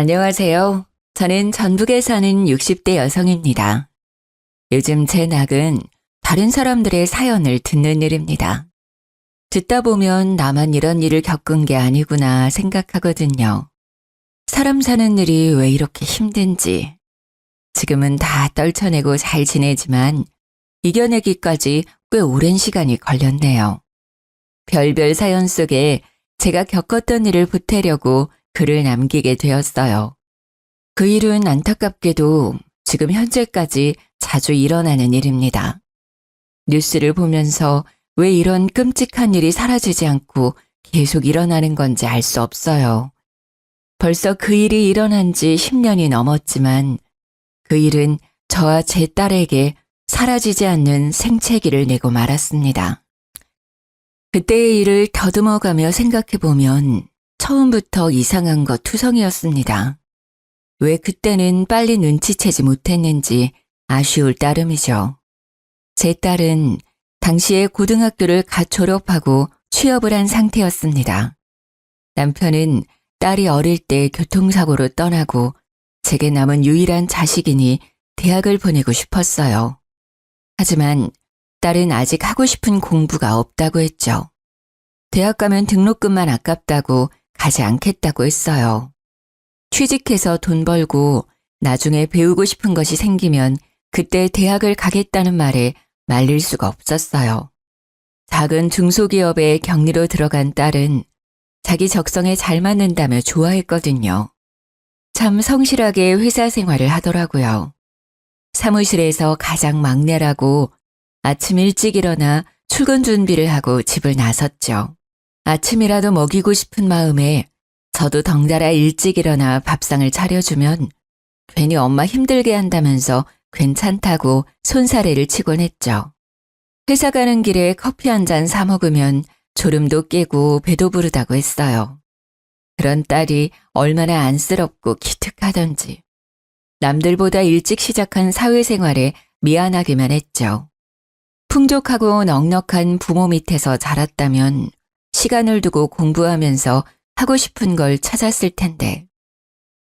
안녕하세요. 저는 전북에 사는 60대 여성입니다. 요즘 제 낙은 다른 사람들의 사연을 듣는 일입니다. 듣다 보면 나만 이런 일을 겪은 게 아니구나 생각하거든요. 사람 사는 일이 왜 이렇게 힘든지. 지금은 다 떨쳐내고 잘 지내지만 이겨내기까지 꽤 오랜 시간이 걸렸네요. 별별 사연 속에 제가 겪었던 일을 보태려고 글을 남기게 되었어요. 그 일은 안타깝게도 지금 현재까지 자주 일어나는 일입니다. 뉴스를 보면서 왜 이런 끔찍한 일이 사라지지 않고 계속 일어나는 건지 알 수 없어요. 벌써 그 일이 일어난 지 10년이 넘었지만 그 일은 저와 제 딸에게 사라지지 않는 생채기를 내고 말았습니다. 그때의 일을 더듬어가며 생각해보면 처음부터 이상한 것 투성이었습니다. 왜 그때는 빨리 눈치채지 못했는지 아쉬울 따름이죠. 제 딸은 당시에 고등학교를 갓 졸업하고 취업을 한 상태였습니다. 남편은 딸이 어릴 때 교통사고로 떠나고 제게 남은 유일한 자식이니 대학을 보내고 싶었어요. 하지만 딸은 아직 하고 싶은 공부가 없다고 했죠. 대학 가면 등록금만 아깝다고 가지 않겠다고 했어요. 취직해서 돈 벌고 나중에 배우고 싶은 것이 생기면 그때 대학을 가겠다는 말에 말릴 수가 없었어요. 작은 중소기업에 격리로 들어간 딸은 자기 적성에 잘 맞는다며 좋아했거든요. 참 성실하게 회사 생활을 하더라고요. 사무실에서 가장 막내라고 아침 일찍 일어나 출근 준비를 하고 집을 나섰죠. 아침이라도 먹이고 싶은 마음에 저도 덩달아 일찍 일어나 밥상을 차려주면 괜히 엄마 힘들게 한다면서 괜찮다고 손사래를 치곤 했죠. 회사 가는 길에 커피 한 잔 사 먹으면 졸음도 깨고 배도 부르다고 했어요. 그런 딸이 얼마나 안쓰럽고 기특하던지. 남들보다 일찍 시작한 사회생활에 미안하기만 했죠. 풍족하고 넉넉한 부모 밑에서 자랐다면 시간을 두고 공부하면서 하고 싶은 걸 찾았을 텐데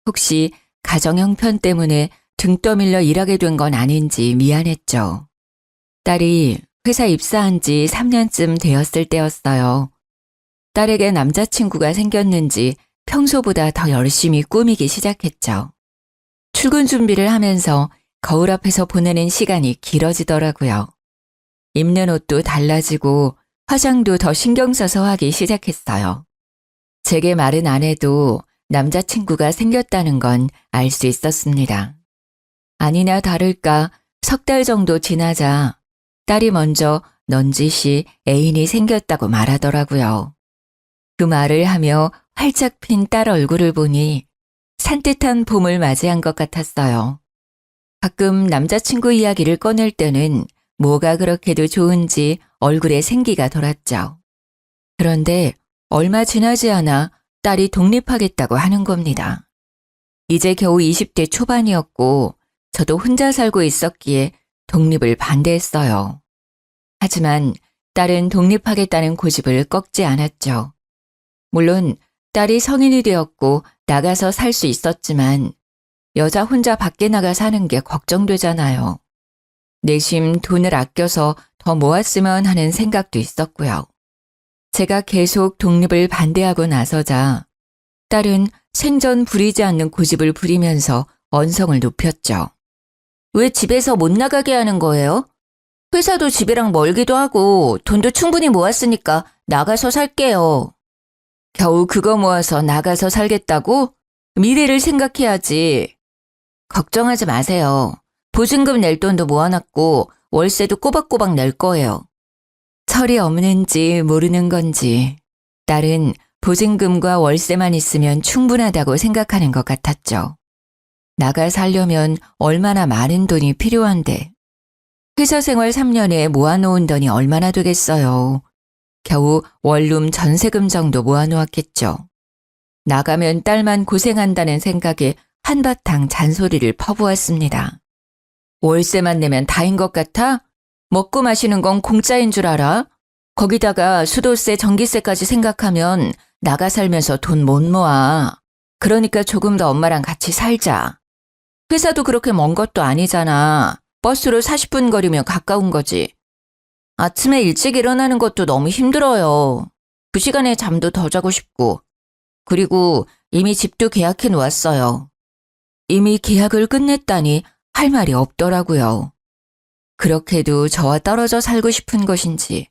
혹시 가정 형편 때문에 등 떠밀려 일하게 된 건 아닌지 미안했죠. 딸이 회사 입사한 지 3년쯤 되었을 때였어요. 딸에게 남자친구가 생겼는지 평소보다 더 열심히 꾸미기 시작했죠. 출근 준비를 하면서 거울 앞에서 보내는 시간이 길어지더라고요. 입는 옷도 달라지고 화장도 더 신경 써서 하기 시작했어요. 제게 말은 안 해도 남자친구가 생겼다는 건 알 수 있었습니다. 아니나 다를까 석 달 정도 지나자 딸이 먼저 넌지시 애인이 생겼다고 말하더라고요. 그 말을 하며 활짝 핀 딸 얼굴을 보니 산뜻한 봄을 맞이한 것 같았어요. 가끔 남자친구 이야기를 꺼낼 때는 뭐가 그렇게도 좋은지 얼굴에 생기가 돌았죠. 그런데 얼마 지나지 않아 딸이 독립하겠다고 하는 겁니다. 이제 겨우 20대 초반이었고 저도 혼자 살고 있었기에 독립을 반대했어요. 하지만 딸은 독립하겠다는 고집을 꺾지 않았죠. 물론 딸이 성인이 되었고 나가서 살 수 있었지만 여자 혼자 밖에 나가 사는 게 걱정되잖아요. 내심 돈을 아껴서 더 모았으면 하는 생각도 있었고요. 제가 계속 독립을 반대하고 나서자 딸은 생전 부리지 않는 고집을 부리면서 언성을 높였죠. 왜 집에서 못 나가게 하는 거예요? 회사도 집이랑 멀기도 하고 돈도 충분히 모았으니까 나가서 살게요. 겨우 그거 모아서 나가서 살겠다고? 미래를 생각해야지. 걱정하지 마세요. 보증금 낼 돈도 모아놨고 월세도 꼬박꼬박 낼 거예요. 철이 없는지 모르는 건지 딸은 보증금과 월세만 있으면 충분하다고 생각하는 것 같았죠. 나가 살려면 얼마나 많은 돈이 필요한데 회사 생활 3년에 모아놓은 돈이 얼마나 되겠어요. 겨우 원룸 전세금 정도 모아놓았겠죠. 나가면 딸만 고생한다는 생각에 한바탕 잔소리를 퍼부었습니다. 월세만 내면 다인 것 같아? 먹고 마시는 건 공짜인 줄 알아? 거기다가 수도세, 전기세까지 생각하면 나가 살면서 돈 못 모아. 그러니까 조금 더 엄마랑 같이 살자. 회사도 그렇게 먼 것도 아니잖아. 버스로 40분 거리면 가까운 거지. 아침에 일찍 일어나는 것도 너무 힘들어요. 그 시간에 잠도 더 자고 싶고. 그리고 이미 집도 계약해 놓았어요. 이미 계약을 끝냈다니 할 말이 없더라고요. 그렇게도 저와 떨어져 살고 싶은 것인지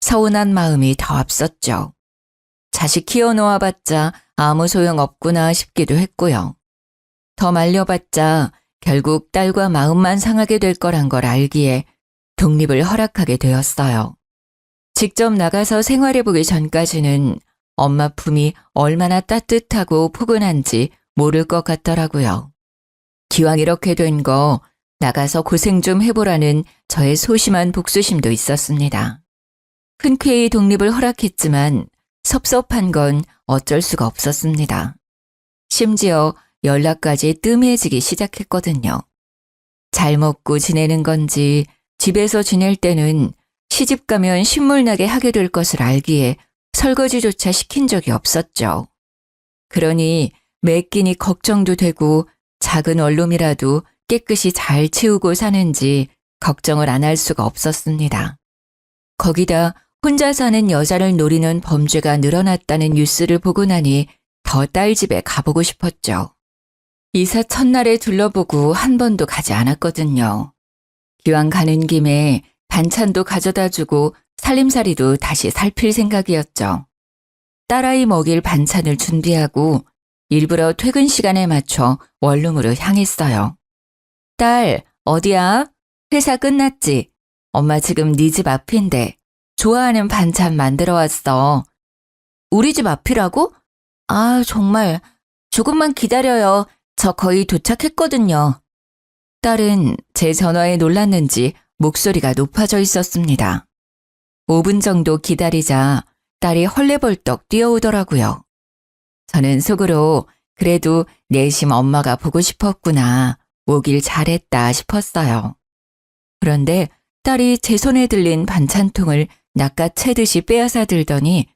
서운한 마음이 더 앞섰죠. 자식 키워놓아봤자 아무 소용 없구나 싶기도 했고요. 더 말려봤자 결국 딸과 마음만 상하게 될 거란 걸 알기에 독립을 허락하게 되었어요. 직접 나가서 생활해보기 전까지는 엄마 품이 얼마나 따뜻하고 포근한지 모를 것 같더라고요. 기왕 이렇게 된 거 나가서 고생 좀 해보라는 저의 소심한 복수심도 있었습니다. 흔쾌히 독립을 허락했지만 섭섭한 건 어쩔 수가 없었습니다. 심지어 연락까지 뜸해지기 시작했거든요. 잘 먹고 지내는 건지 집에서 지낼 때는 시집 가면 신물나게 하게 될 것을 알기에 설거지조차 시킨 적이 없었죠. 그러니 매 끼니 걱정도 되고 작은 원룸이라도 깨끗이 잘 치우고 사는지 걱정을 안 할 수가 없었습니다. 거기다 혼자 사는 여자를 노리는 범죄가 늘어났다는 뉴스를 보고 나니 더 딸 집에 가보고 싶었죠. 이사 첫날에 둘러보고 한 번도 가지 않았거든요. 기왕 가는 김에 반찬도 가져다 주고 살림살이도 다시 살필 생각이었죠. 딸아이 먹일 반찬을 준비하고 일부러 퇴근 시간에 맞춰 원룸으로 향했어요. 딸, 어디야? 회사 끝났지? 엄마 지금 네 집 앞인데 좋아하는 반찬 만들어 왔어. 우리 집 앞이라고? 아, 정말. 조금만 기다려요. 저 거의 도착했거든요. 딸은 제 전화에 놀랐는지 목소리가 높아져 있었습니다. 5분 정도 기다리자 딸이 헐레벌떡 뛰어오더라고요. 저는 속으로 그래도 내심 엄마가 보고 싶었구나, 오길 잘했다 싶었어요. 그런데 딸이 제 손에 들린 반찬통을 낚아채듯이 빼앗아 들더니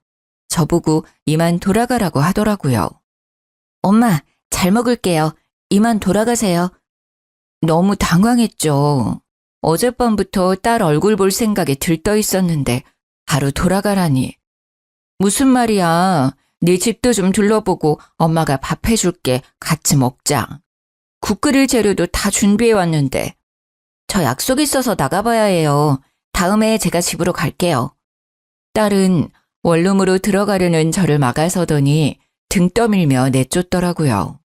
저보고 이만 돌아가라고 하더라고요. 엄마, 잘 먹을게요. 이만 돌아가세요. 너무 당황했죠. 어젯밤부터 딸 얼굴 볼 생각에 들떠 있었는데 바로 돌아가라니. 무슨 말이야. 네 집도 좀 둘러보고 엄마가 밥 해줄게. 같이 먹자. 국 끓일 재료도 다 준비해 왔는데. 저 약속 있어서 나가봐야 해요. 다음에 제가 집으로 갈게요. 딸은 원룸으로 들어가려는 저를 막아서더니 등 떠밀며 내쫓더라고요.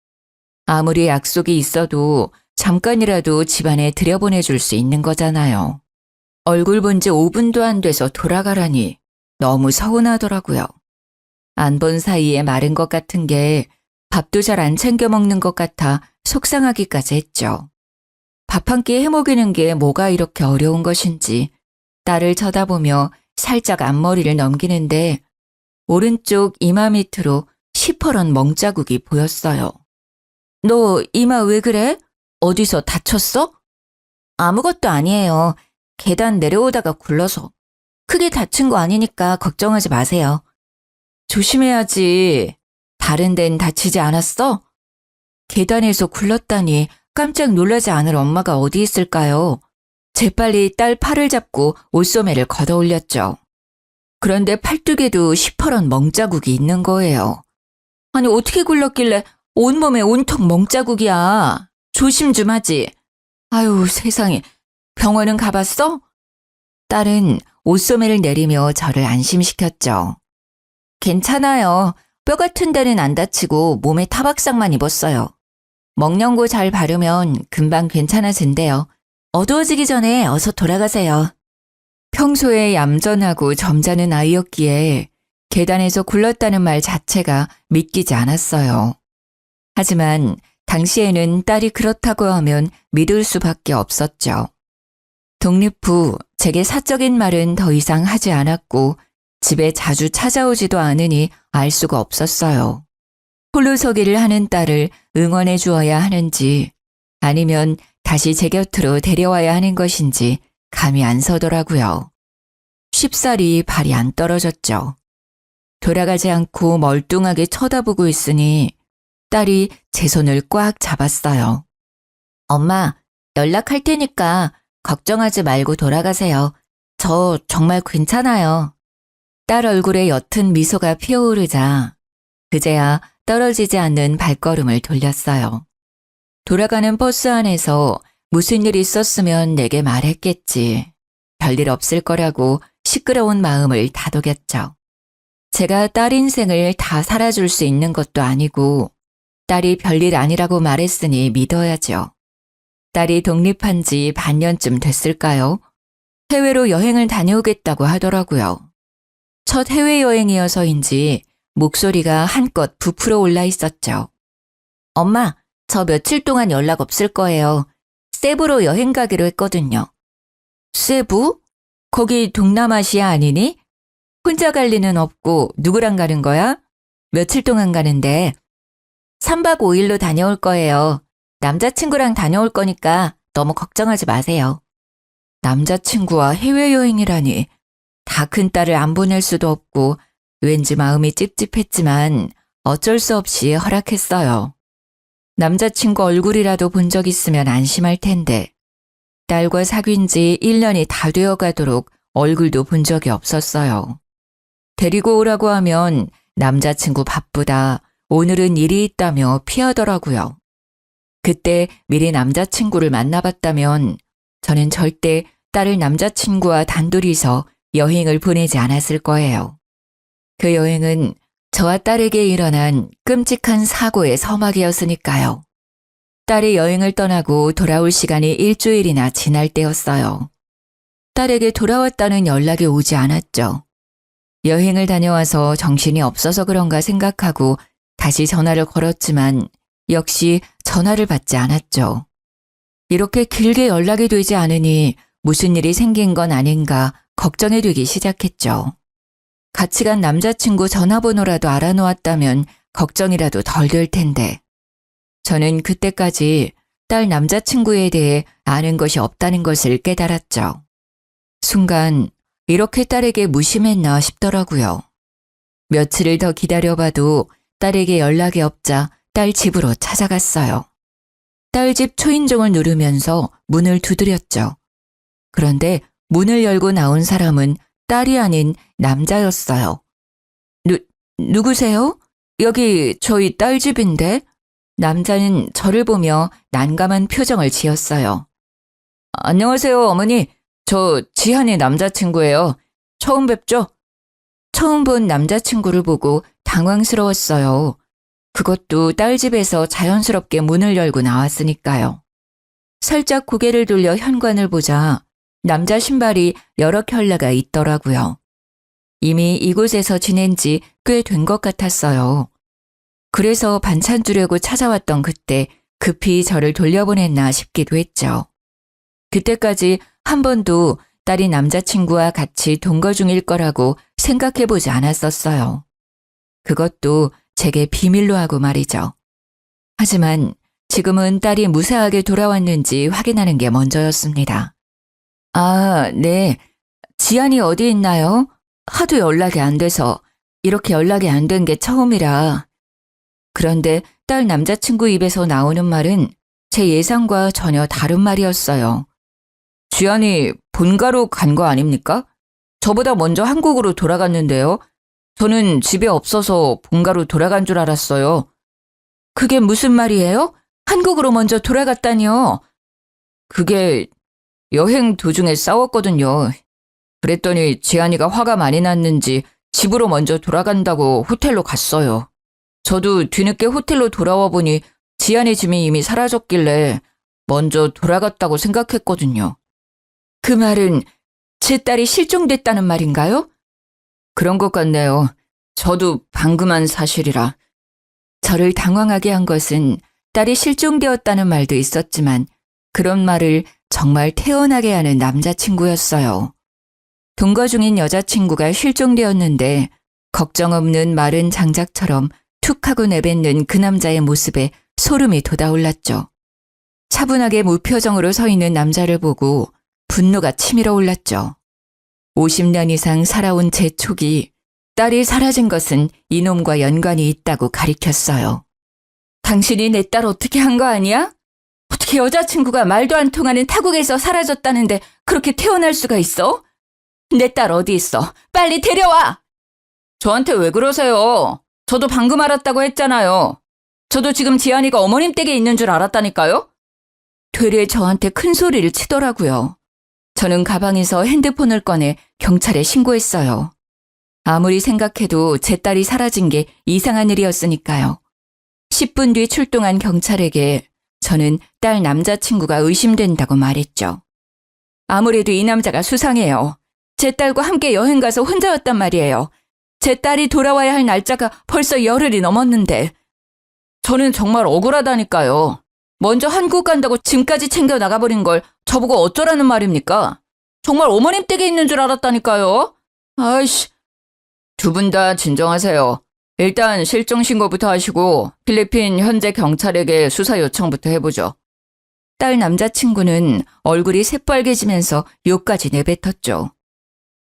아무리 약속이 있어도 잠깐이라도 집안에 들여보내줄 수 있는 거잖아요. 얼굴 본 지 5분도 안 돼서 돌아가라니 너무 서운하더라고요. 안 본 사이에 마른 것 같은 게 밥도 잘 안 챙겨 먹는 것 같아 속상하기까지 했죠. 밥 한 끼 해먹이는 게 뭐가 이렇게 어려운 것인지 딸을 쳐다보며 살짝 앞머리를 넘기는데 오른쪽 이마 밑으로 시퍼런 멍자국이 보였어요. 너 이마 왜 그래? 어디서 다쳤어? 아무것도 아니에요. 계단 내려오다가 굴러서. 크게 다친 거 아니니까 걱정하지 마세요. 조심해야지. 다른 데는 다치지 않았어? 계단에서 굴렀다니 깜짝 놀라지 않을 엄마가 어디 있을까요? 재빨리 딸 팔을 잡고 옷소매를 걷어 올렸죠. 그런데 팔뚝에도 시퍼런 멍자국이 있는 거예요. 아니 어떻게 굴렀길래 온몸에 온통 멍자국이야. 조심 좀 하지. 아유 세상에. 병원은 가봤어? 딸은 옷소매를 내리며 저를 안심시켰죠. 괜찮아요. 뼈 같은 데는 안 다치고 몸에 타박상만 입었어요. 먹령고 잘 바르면 금방 괜찮아진대요. 어두워지기 전에 어서 돌아가세요. 평소에 얌전하고 점잖은 아이였기에 계단에서 굴렀다는 말 자체가 믿기지 않았어요. 하지만 당시에는 딸이 그렇다고 하면 믿을 수밖에 없었죠. 독립 후 제게 사적인 말은 더 이상 하지 않았고 집에 자주 찾아오지도 않으니 알 수가 없었어요. 홀로서기를 하는 딸을 응원해 주어야 하는지 아니면 다시 제 곁으로 데려와야 하는 것인지 감이 안 서더라고요. 쉽사리 발이 안 떨어졌죠. 돌아가지 않고 멀뚱하게 쳐다보고 있으니 딸이 제 손을 꽉 잡았어요. 엄마, 연락할 테니까 걱정하지 말고 돌아가세요. 저 정말 괜찮아요. 딸 얼굴에 옅은 미소가 피어오르자 그제야 떨어지지 않는 발걸음을 돌렸어요. 돌아가는 버스 안에서 무슨 일 있었으면 내게 말했겠지. 별일 없을 거라고 시끄러운 마음을 다독였죠. 제가 딸 인생을 다 살아줄 수 있는 것도 아니고 딸이 별일 아니라고 말했으니 믿어야죠. 딸이 독립한 지 반년쯤 됐을까요? 해외로 여행을 다녀오겠다고 하더라고요. 첫 해외여행이어서인지 목소리가 한껏 부풀어 올라 있었죠. 엄마, 저 며칠 동안 연락 없을 거예요. 세부로 여행 가기로 했거든요. 세부? 거기 동남아시아 아니니? 혼자 갈 리는 없고 누구랑 가는 거야? 며칠 동안 가는데? 3박 5일로 다녀올 거예요. 남자친구랑 다녀올 거니까 너무 걱정하지 마세요. 남자친구와 해외여행이라니. 다 큰 딸을 안 보낼 수도 없고 왠지 마음이 찝찝했지만 어쩔 수 없이 허락했어요. 남자친구 얼굴이라도 본 적 있으면 안심할 텐데 딸과 사귄 지 1년이 다 되어 가도록 얼굴도 본 적이 없었어요. 데리고 오라고 하면 남자친구 바쁘다, 오늘은 일이 있다며 피하더라고요. 그때 미리 남자친구를 만나봤다면 저는 절대 딸을 남자친구와 단둘이서 여행을 보내지 않았을 거예요. 그 여행은 저와 딸에게 일어난 끔찍한 사고의 서막이었으니까요. 딸이 여행을 떠나고 돌아올 시간이 일주일이나 지날 때였어요. 딸에게 돌아왔다는 연락이 오지 않았죠. 여행을 다녀와서 정신이 없어서 그런가 생각하고 다시 전화를 걸었지만 역시 전화를 받지 않았죠. 이렇게 길게 연락이 되지 않으니 무슨 일이 생긴 건 아닌가 걱정이 되기 시작했죠. 같이 간 남자친구 전화번호라도 알아놓았다면 걱정이라도 덜 될 텐데. 저는 그때까지 딸 남자친구에 대해 아는 것이 없다는 것을 깨달았죠. 순간 이렇게 딸에게 무심했나 싶더라고요. 며칠을 더 기다려봐도 딸에게 연락이 없자 딸 집으로 찾아갔어요. 딸 집 초인종을 누르면서 문을 두드렸죠. 그런데 문을 열고 나온 사람은 딸이 아닌 남자였어요. 누구세요? 여기 저희 딸 집인데? 남자는 저를 보며 난감한 표정을 지었어요. 안녕하세요, 어머니. 저 지한이 남자친구예요. 처음 뵙죠? 처음 본 남자친구를 보고 당황스러웠어요. 그것도 딸 집에서 자연스럽게 문을 열고 나왔으니까요. 살짝 고개를 돌려 현관을 보자 남자 신발이 여러 켤레가 있더라고요. 이미 이곳에서 지낸 지 꽤 된 것 같았어요. 그래서 반찬 주려고 찾아왔던 그때 급히 저를 돌려보냈나 싶기도 했죠. 그때까지 한 번도 딸이 남자친구와 같이 동거 중일 거라고 생각해보지 않았었어요. 그것도 제게 비밀로 하고 말이죠. 하지만 지금은 딸이 무사하게 돌아왔는지 확인하는 게 먼저였습니다. 아, 네. 지안이 어디 있나요? 하도 연락이 안 돼서 이렇게 연락이 안 된 게 처음이라. 그런데 딸 남자친구 입에서 나오는 말은 제 예상과 전혀 다른 말이었어요. 지안이 본가로 간 거 아닙니까? 저보다 먼저 한국으로 돌아갔는데요. 저는 집에 없어서 본가로 돌아간 줄 알았어요. 그게 무슨 말이에요? 한국으로 먼저 돌아갔다니요. 그게 여행 도중에 싸웠거든요. 그랬더니 지안이가 화가 많이 났는지 집으로 먼저 돌아간다고 호텔로 갔어요. 저도 뒤늦게 호텔로 돌아와 보니 지안이 짐이 이미 사라졌길래 먼저 돌아갔다고 생각했거든요. 그 말은 제 딸이 실종됐다는 말인가요? 그런 것 같네요. 저도 방금 한 사실이라. 저를 당황하게 한 것은 딸이 실종되었다는 말도 있었지만 그런 말을 정말 태연하게 하는 남자친구였어요. 동거 중인 여자친구가 실종되었는데 걱정 없는 마른 장작처럼 툭 하고 내뱉는 그 남자의 모습에 소름이 돋아올랐죠. 차분하게 무표정으로 서 있는 남자를 보고 분노가 치밀어 올랐죠. 50년 이상 살아온 제 촉이 딸이 사라진 것은 이놈과 연관이 있다고 가리켰어요. 당신이 내 딸 어떻게 한 거 아니야? 어떻게 여자친구가 말도 안 통하는 타국에서 사라졌다는데 그렇게 태어날 수가 있어? 내 딸 어디 있어? 빨리 데려와! 저한테 왜 그러세요? 저도 방금 알았다고 했잖아요. 저도 지금 지안이가 어머님 댁에 있는 줄 알았다니까요? 되레 저한테 큰 소리를 치더라고요. 저는 가방에서 핸드폰을 꺼내 경찰에 신고했어요. 아무리 생각해도 제 딸이 사라진 게 이상한 일이었으니까요. 10분 뒤 출동한 경찰에게 저는 딸 남자친구가 의심된다고 말했죠. 아무래도 이 남자가 수상해요. 제 딸과 함께 여행 가서 혼자였단 말이에요. 제 딸이 돌아와야 할 날짜가 벌써 열흘이 넘었는데. 저는 정말 억울하다니까요. 먼저 한국 간다고 짐까지 챙겨 나가버린 걸 저보고 어쩌라는 말입니까? 정말 어머님 댁에 있는 줄 알았다니까요. 아이씨. 두 분 다 진정하세요. 일단 실종 신고부터 하시고 필리핀 현재 경찰에게 수사 요청부터 해보죠. 딸 남자친구는 얼굴이 새빨개지면서 욕까지 내뱉었죠.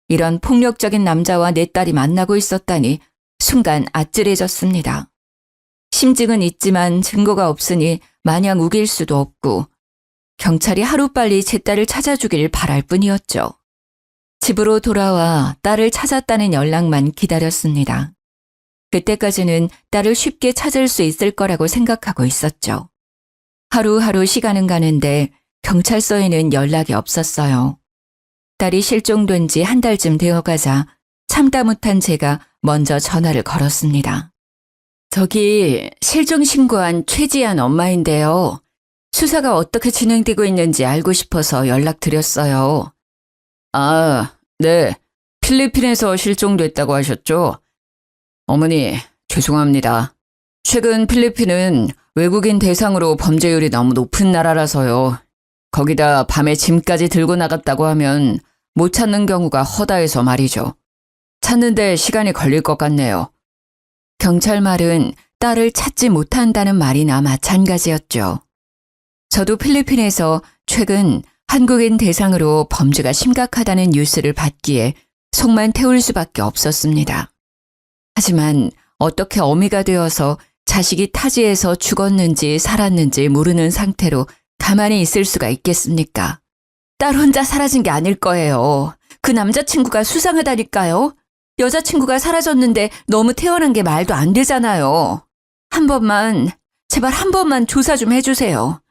이런 폭력적인 남자와 내 딸이 만나고 있었다니 순간 아찔해졌습니다. 심증은 있지만 증거가 없으니 마냥 우길 수도 없고 경찰이 하루빨리 제 딸을 찾아주길 바랄 뿐이었죠. 집으로 돌아와 딸을 찾았다는 연락만 기다렸습니다. 그때까지는 딸을 쉽게 찾을 수 있을 거라고 생각하고 있었죠. 하루하루 시간은 가는데 경찰서에는 연락이 없었어요. 딸이 실종된 지 한 달쯤 되어가자 참다 못한 제가 먼저 전화를 걸었습니다. 저기 실종 신고한 최지안 엄마인데요. 수사가 어떻게 진행되고 있는지 알고 싶어서 연락드렸어요. 아, 네. 필리핀에서 실종됐다고 하셨죠? 어머니, 죄송합니다. 최근 필리핀은 외국인 대상으로 범죄율이 너무 높은 나라라서요. 거기다 밤에 짐까지 들고 나갔다고 하면 못 찾는 경우가 허다해서 말이죠. 찾는데 시간이 걸릴 것 같네요. 경찰 말은 딸을 찾지 못한다는 말이나 마찬가지였죠. 저도 필리핀에서 최근 한국인 대상으로 범죄가 심각하다는 뉴스를 받기에 속만 태울 수밖에 없었습니다. 하지만 어떻게 어미가 되어서 자식이 타지에서 죽었는지 살았는지 모르는 상태로 가만히 있을 수가 있겠습니까? 딸 혼자 사라진 게 아닐 거예요. 그 남자친구가 수상하다니까요. 여자친구가 사라졌는데 너무 태어난 게 말도 안 되잖아요. 한 번만, 제발 한 번만 조사 좀 해주세요.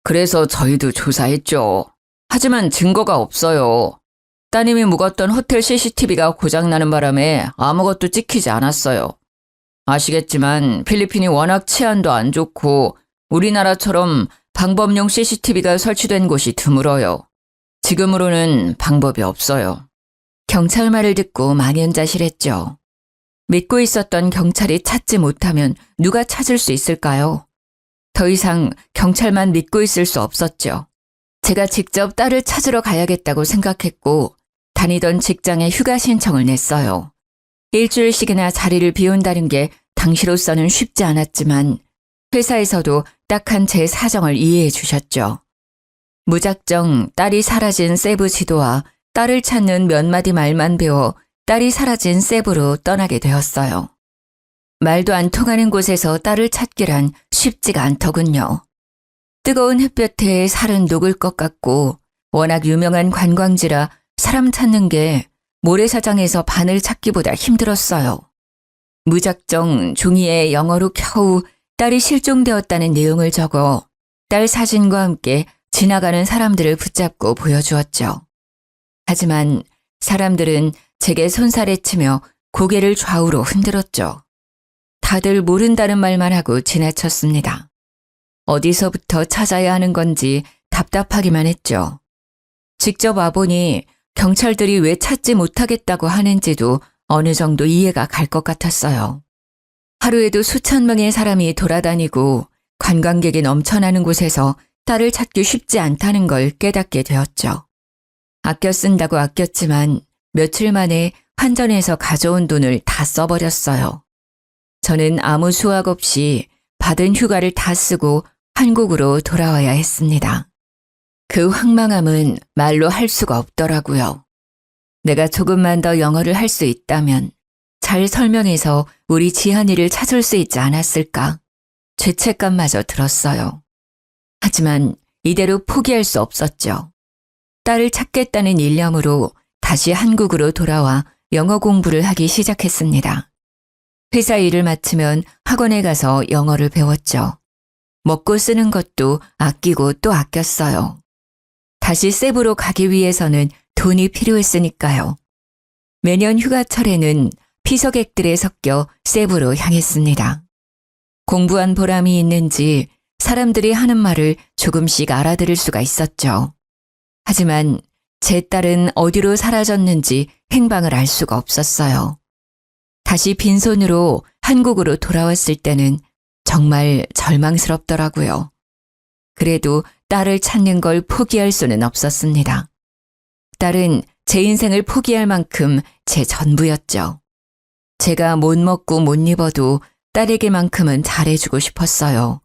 그래서 저희도 조사했죠. 하지만 증거가 없어요. 따님이 묵었던 호텔 CCTV가 고장나는 바람에 아무것도 찍히지 않았어요. 아시겠지만 필리핀이 워낙 치안도 안 좋고 우리나라처럼 방범용 CCTV가 설치된 곳이 드물어요. 지금으로는 방법이 없어요. 경찰 말을 듣고 망연자실했죠. 믿고 있었던 경찰이 찾지 못하면 누가 찾을 수 있을까요? 더 이상 경찰만 믿고 있을 수 없었죠. 제가 직접 딸을 찾으러 가야겠다고 생각했고 다니던 직장에 휴가 신청을 냈어요. 일주일씩이나 자리를 비운다는 게 당시로서는 쉽지 않았지만 회사에서도 딱한 제 사정을 이해해 주셨죠. 무작정 딸이 사라진 세부 지도와 딸을 찾는 몇 마디 말만 배워 딸이 사라진 세부로 떠나게 되었어요. 말도 안 통하는 곳에서 딸을 찾기란 쉽지가 않더군요. 뜨거운 햇볕에 살은 녹을 것 같고 워낙 유명한 관광지라 사람 찾는 게 모래사장에서 바늘 찾기보다 힘들었어요. 무작정 종이에 영어로 겨우 딸이 실종되었다는 내용을 적어 딸 사진과 함께 지나가는 사람들을 붙잡고 보여주었죠. 하지만 사람들은 제게 손살에 치며 고개를 좌우로 흔들었죠. 다들 모른다는 말만 하고 지나쳤습니다. 어디서부터 찾아야 하는 건지 답답하기만 했죠. 직접 와보니 경찰들이 왜 찾지 못하겠다고 하는지도 어느 정도 이해가 갈 것 같았어요. 하루에도 수천 명의 사람이 돌아다니고 관광객이 넘쳐나는 곳에서 딸을 찾기 쉽지 않다는 걸 깨닫게 되었죠. 아껴 쓴다고 아꼈지만 며칠 만에 환전해서 가져온 돈을 다 써버렸어요. 저는 아무 수확 없이 받은 휴가를 다 쓰고 한국으로 돌아와야 했습니다. 그 황망함은 말로 할 수가 없더라고요. 내가 조금만 더 영어를 할 수 있다면 잘 설명해서 우리 지한이를 찾을 수 있지 않았을까? 죄책감마저 들었어요. 하지만 이대로 포기할 수 없었죠. 딸을 찾겠다는 일념으로 다시 한국으로 돌아와 영어 공부를 하기 시작했습니다. 회사 일을 마치면 학원에 가서 영어를 배웠죠. 먹고 쓰는 것도 아끼고 또 아꼈어요. 다시 세부로 가기 위해서는 돈이 필요했으니까요. 매년 휴가철에는 피서객들에 섞여 세부로 향했습니다. 공부한 보람이 있는지 사람들이 하는 말을 조금씩 알아들을 수가 있었죠. 하지만 제 딸은 어디로 사라졌는지 행방을 알 수가 없었어요. 다시 빈손으로 한국으로 돌아왔을 때는 정말 절망스럽더라고요. 그래도 딸을 찾는 걸 포기할 수는 없었습니다. 딸은 제 인생을 포기할 만큼 제 전부였죠. 제가 못 먹고 못 입어도 딸에게만큼은 잘해주고 싶었어요.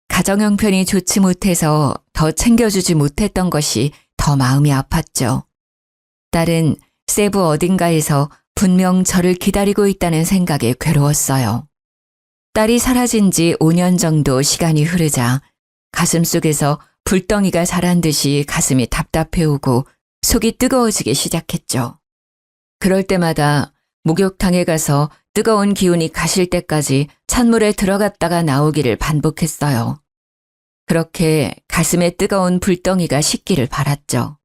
가정 형편이 좋지 못해서 더 챙겨주지 못했던 것이 더 마음이 아팠죠. 딸은 세부 어딘가에서 분명 저를 기다리고 있다는 생각에 괴로웠어요. 딸이 사라진 지 5년 정도 시간이 흐르자 가슴속에서 불덩이가 자란 듯이 가슴이 답답해오고 속이 뜨거워지기 시작했죠. 그럴 때마다 목욕탕에 가서 뜨거운 기운이 가실 때까지 찬물에 들어갔다가 나오기를 반복했어요. 그렇게 가슴에 뜨거운 불덩이가 식기를 바랐죠.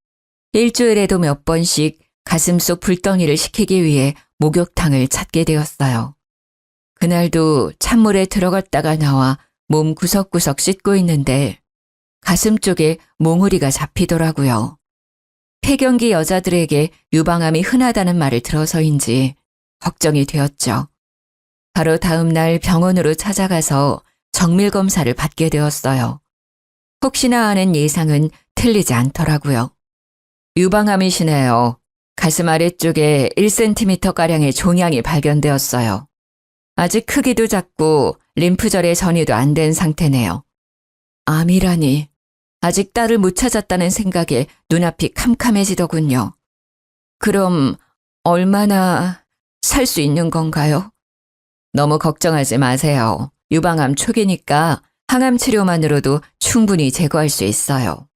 일주일에도 몇 번씩 가슴속 불덩이를 식히기 위해 목욕탕을 찾게 되었어요. 그날도 찬물에 들어갔다가 나와 몸 구석구석 씻고 있는데 가슴 쪽에 몽우리가 잡히더라고요. 폐경기 여자들에게 유방암이 흔하다는 말을 들어서인지 걱정이 되었죠. 바로 다음 날 병원으로 찾아가서 정밀 검사를 받게 되었어요. 혹시나 하는 예상은 틀리지 않더라고요. 유방암이시네요. 가슴 아래쪽에 1cm가량의 종양이 발견되었어요. 아직 크기도 작고 림프절의 전이도 안 된 상태네요. 암이라니. 아직 딸을 못 찾았다는 생각에 눈앞이 캄캄해지더군요. 그럼 얼마나 살 수 있는 건가요? 너무 걱정하지 마세요. 유방암 초기니까 항암 치료만으로도 충분히 제거할 수 있어요.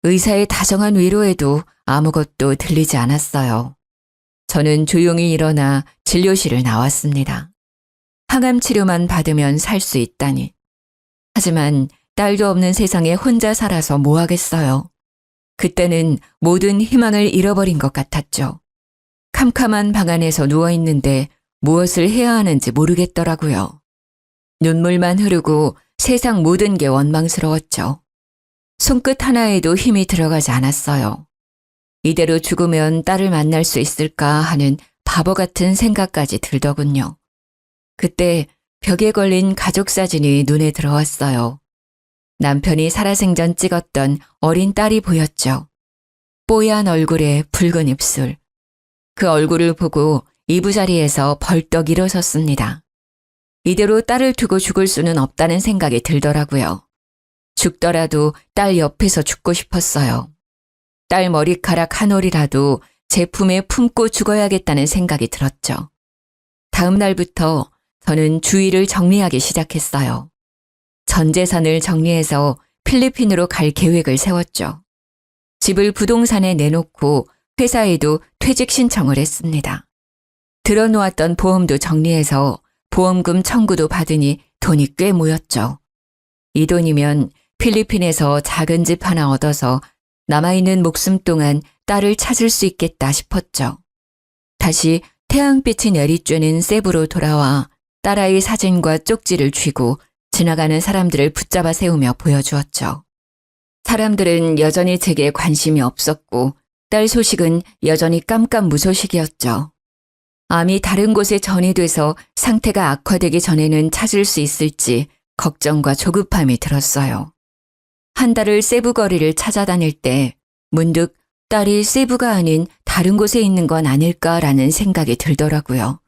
의사의 다정한 위로에도 아무것도 들리지 않았어요. 저는 조용히 일어나 진료실을 나왔습니다. 항암 치료만 받으면 살 수 있다니. 하지만 딸도 없는 세상에 혼자 살아서 뭐 하겠어요. 그때는 모든 희망을 잃어버린 것 같았죠. 캄캄한 방 안에서 누워있는데 무엇을 해야 하는지 모르겠더라고요. 눈물만 흐르고 세상 모든 게 원망스러웠죠. 손끝 하나에도 힘이 들어가지 않았어요. 이대로 죽으면 딸을 만날 수 있을까 하는 바보 같은 생각까지 들더군요. 그때 벽에 걸린 가족 사진이 눈에 들어왔어요. 남편이 살아생전 찍었던 어린 딸이 보였죠. 뽀얀 얼굴에 붉은 입술. 그 얼굴을 보고 이부자리에서 벌떡 일어섰습니다. 이대로 딸을 두고 죽을 수는 없다는 생각이 들더라고요. 죽더라도 딸 옆에서 죽고 싶었어요. 딸 머리카락 한 올이라도 제 품에 품고 죽어야겠다는 생각이 들었죠. 다음 날부터 저는 주위를 정리하기 시작했어요. 전 재산을 정리해서 필리핀으로 갈 계획을 세웠죠. 집을 부동산에 내놓고 회사에도 퇴직 신청을 했습니다. 들어놓았던 보험도 정리해서 보험금 청구도 받으니 돈이 꽤 모였죠. 이 돈이면 필리핀에서 작은 집 하나 얻어서 남아있는 목숨 동안 딸을 찾을 수 있겠다 싶었죠. 다시 태양빛이 내리쬐는 세부로 돌아와 딸아이 사진과 쪽지를 쥐고 지나가는 사람들을 붙잡아 세우며 보여주었죠. 사람들은 여전히 제게 관심이 없었고 딸 소식은 여전히 깜깜무소식이었죠. 암이 다른 곳에 전이돼서 상태가 악화되기 전에는 찾을 수 있을지 걱정과 조급함이 들었어요. 한 달을 세부 거리를 찾아다닐 때 문득 딸이 세부가 아닌 다른 곳에 있는 건 아닐까라는 생각이 들더라고요.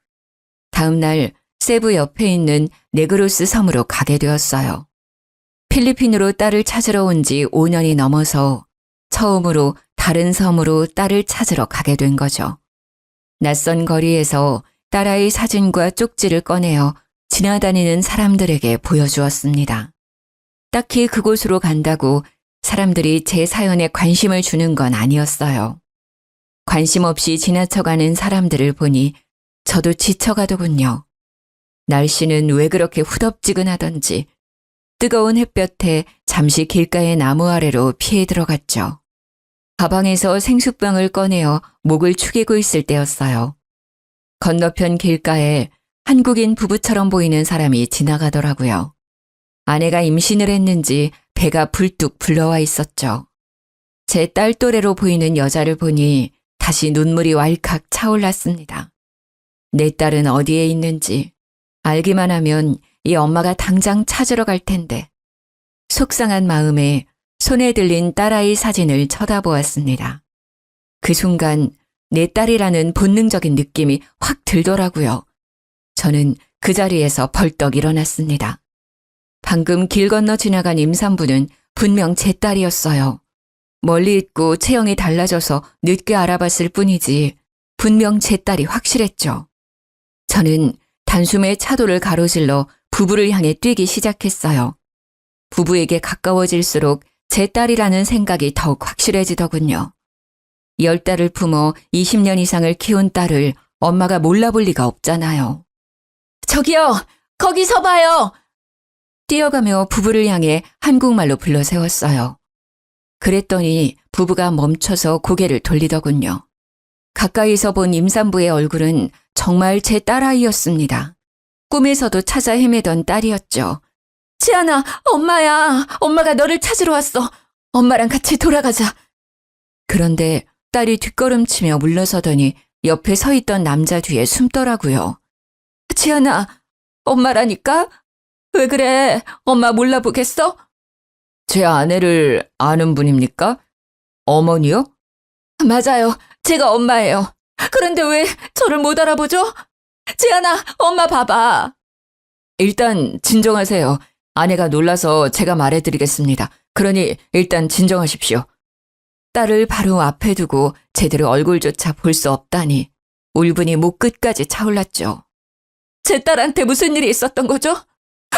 다음 날 세부 옆에 있는 네그로스 섬으로 가게 되었어요. 필리핀으로 딸을 찾으러 온 지 5년이 넘어서 처음으로 다른 섬으로 딸을 찾으러 가게 된 거죠. 낯선 거리에서 딸아이 사진과 쪽지를 꺼내어 지나다니는 사람들에게 보여주었습니다. 딱히 그곳으로 간다고 사람들이 제 사연에 관심을 주는 건 아니었어요. 관심 없이 지나쳐가는 사람들을 보니 저도 지쳐가더군요. 날씨는 왜 그렇게 후덥지근하던지 뜨거운 햇볕에 잠시 길가의 나무 아래로 피해 들어갔죠. 가방에서 생수병을 꺼내어 목을 축이고 있을 때였어요. 건너편 길가에 한국인 부부처럼 보이는 사람이 지나가더라고요. 아내가 임신을 했는지 배가 불뚝 불러와 있었죠. 제 딸 또래로 보이는 여자를 보니 다시 눈물이 왈칵 차올랐습니다. 내 딸은 어디에 있는지 알기만 하면 이 엄마가 당장 찾으러 갈 텐데 속상한 마음에 손에 들린 딸아이 사진을 쳐다보았습니다. 그 순간 내 딸이라는 본능적인 느낌이 확 들더라고요. 저는 그 자리에서 벌떡 일어났습니다. 방금 길 건너 지나간 임산부는 분명 제 딸이었어요. 멀리 있고 체형이 달라져서 늦게 알아봤을 뿐이지 분명 제 딸이 확실했죠. 저는 단숨에 차도를 가로질러 부부를 향해 뛰기 시작했어요. 부부에게 가까워질수록 제 딸이라는 생각이 더욱 확실해지더군요. 10달을 품어 20년 이상을 키운 딸을 엄마가 몰라볼 리가 없잖아요. 저기요! 거기서 봐요! 뛰어가며 부부를 향해 한국말로 불러 세웠어요. 그랬더니 부부가 멈춰서 고개를 돌리더군요. 가까이서 본 임산부의 얼굴은 정말 제 딸아이였습니다. 꿈에서도 찾아 헤매던 딸이었죠. 지안아, 엄마야. 엄마가 너를 찾으러 왔어. 엄마랑 같이 돌아가자. 그런데 딸이 뒷걸음치며 물러서더니 옆에 서 있던 남자 뒤에 숨더라고요. 지안아, 엄마라니까? 왜 그래? 엄마 몰라보겠어? 제 아내를 아는 분입니까? 어머니요? 맞아요. 제가 엄마예요. 그런데 왜 저를 못 알아보죠? 지안아, 엄마 봐봐. 일단 진정하세요. 아내가 놀라서 제가 말해드리겠습니다. 그러니 일단 진정하십시오. 딸을 바로 앞에 두고 제대로 얼굴조차 볼 수 없다니 울분이 목 끝까지 차올랐죠. 제 딸한테 무슨 일이 있었던 거죠?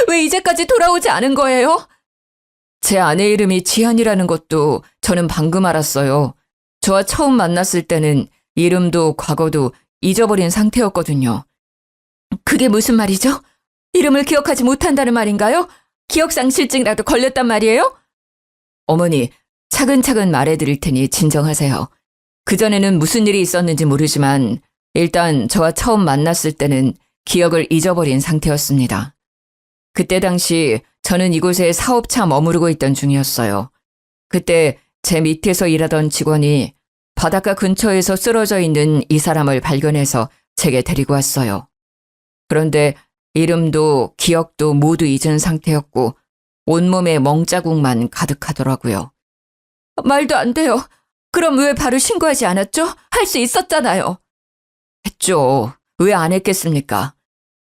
왜 이제까지 돌아오지 않은 거예요? 제 아내 이름이 지안이라는 것도 저는 방금 알았어요. 저와 처음 만났을 때는 이름도 과거도 잊어버린 상태였거든요. 그게 무슨 말이죠? 이름을 기억하지 못한다는 말인가요? 기억상실증이라도 걸렸단 말이에요? 어머니, 차근차근 말해드릴 테니 진정하세요. 그전에는 무슨 일이 있었는지 모르지만 일단 저와 처음 만났을 때는 기억을 잊어버린 상태였습니다. 그때 당시 저는 이곳에 사업차 머무르고 있던 중이었어요. 그때 제 밑에서 일하던 직원이 바닷가 근처에서 쓰러져 있는 이 사람을 발견해서 제게 데리고 왔어요. 그런데 이름도 기억도 모두 잊은 상태였고 온몸에 멍자국만 가득하더라고요. 말도 안 돼요. 그럼 왜 바로 신고하지 않았죠? 할 수 있었잖아요. 했죠. 왜 안 했겠습니까?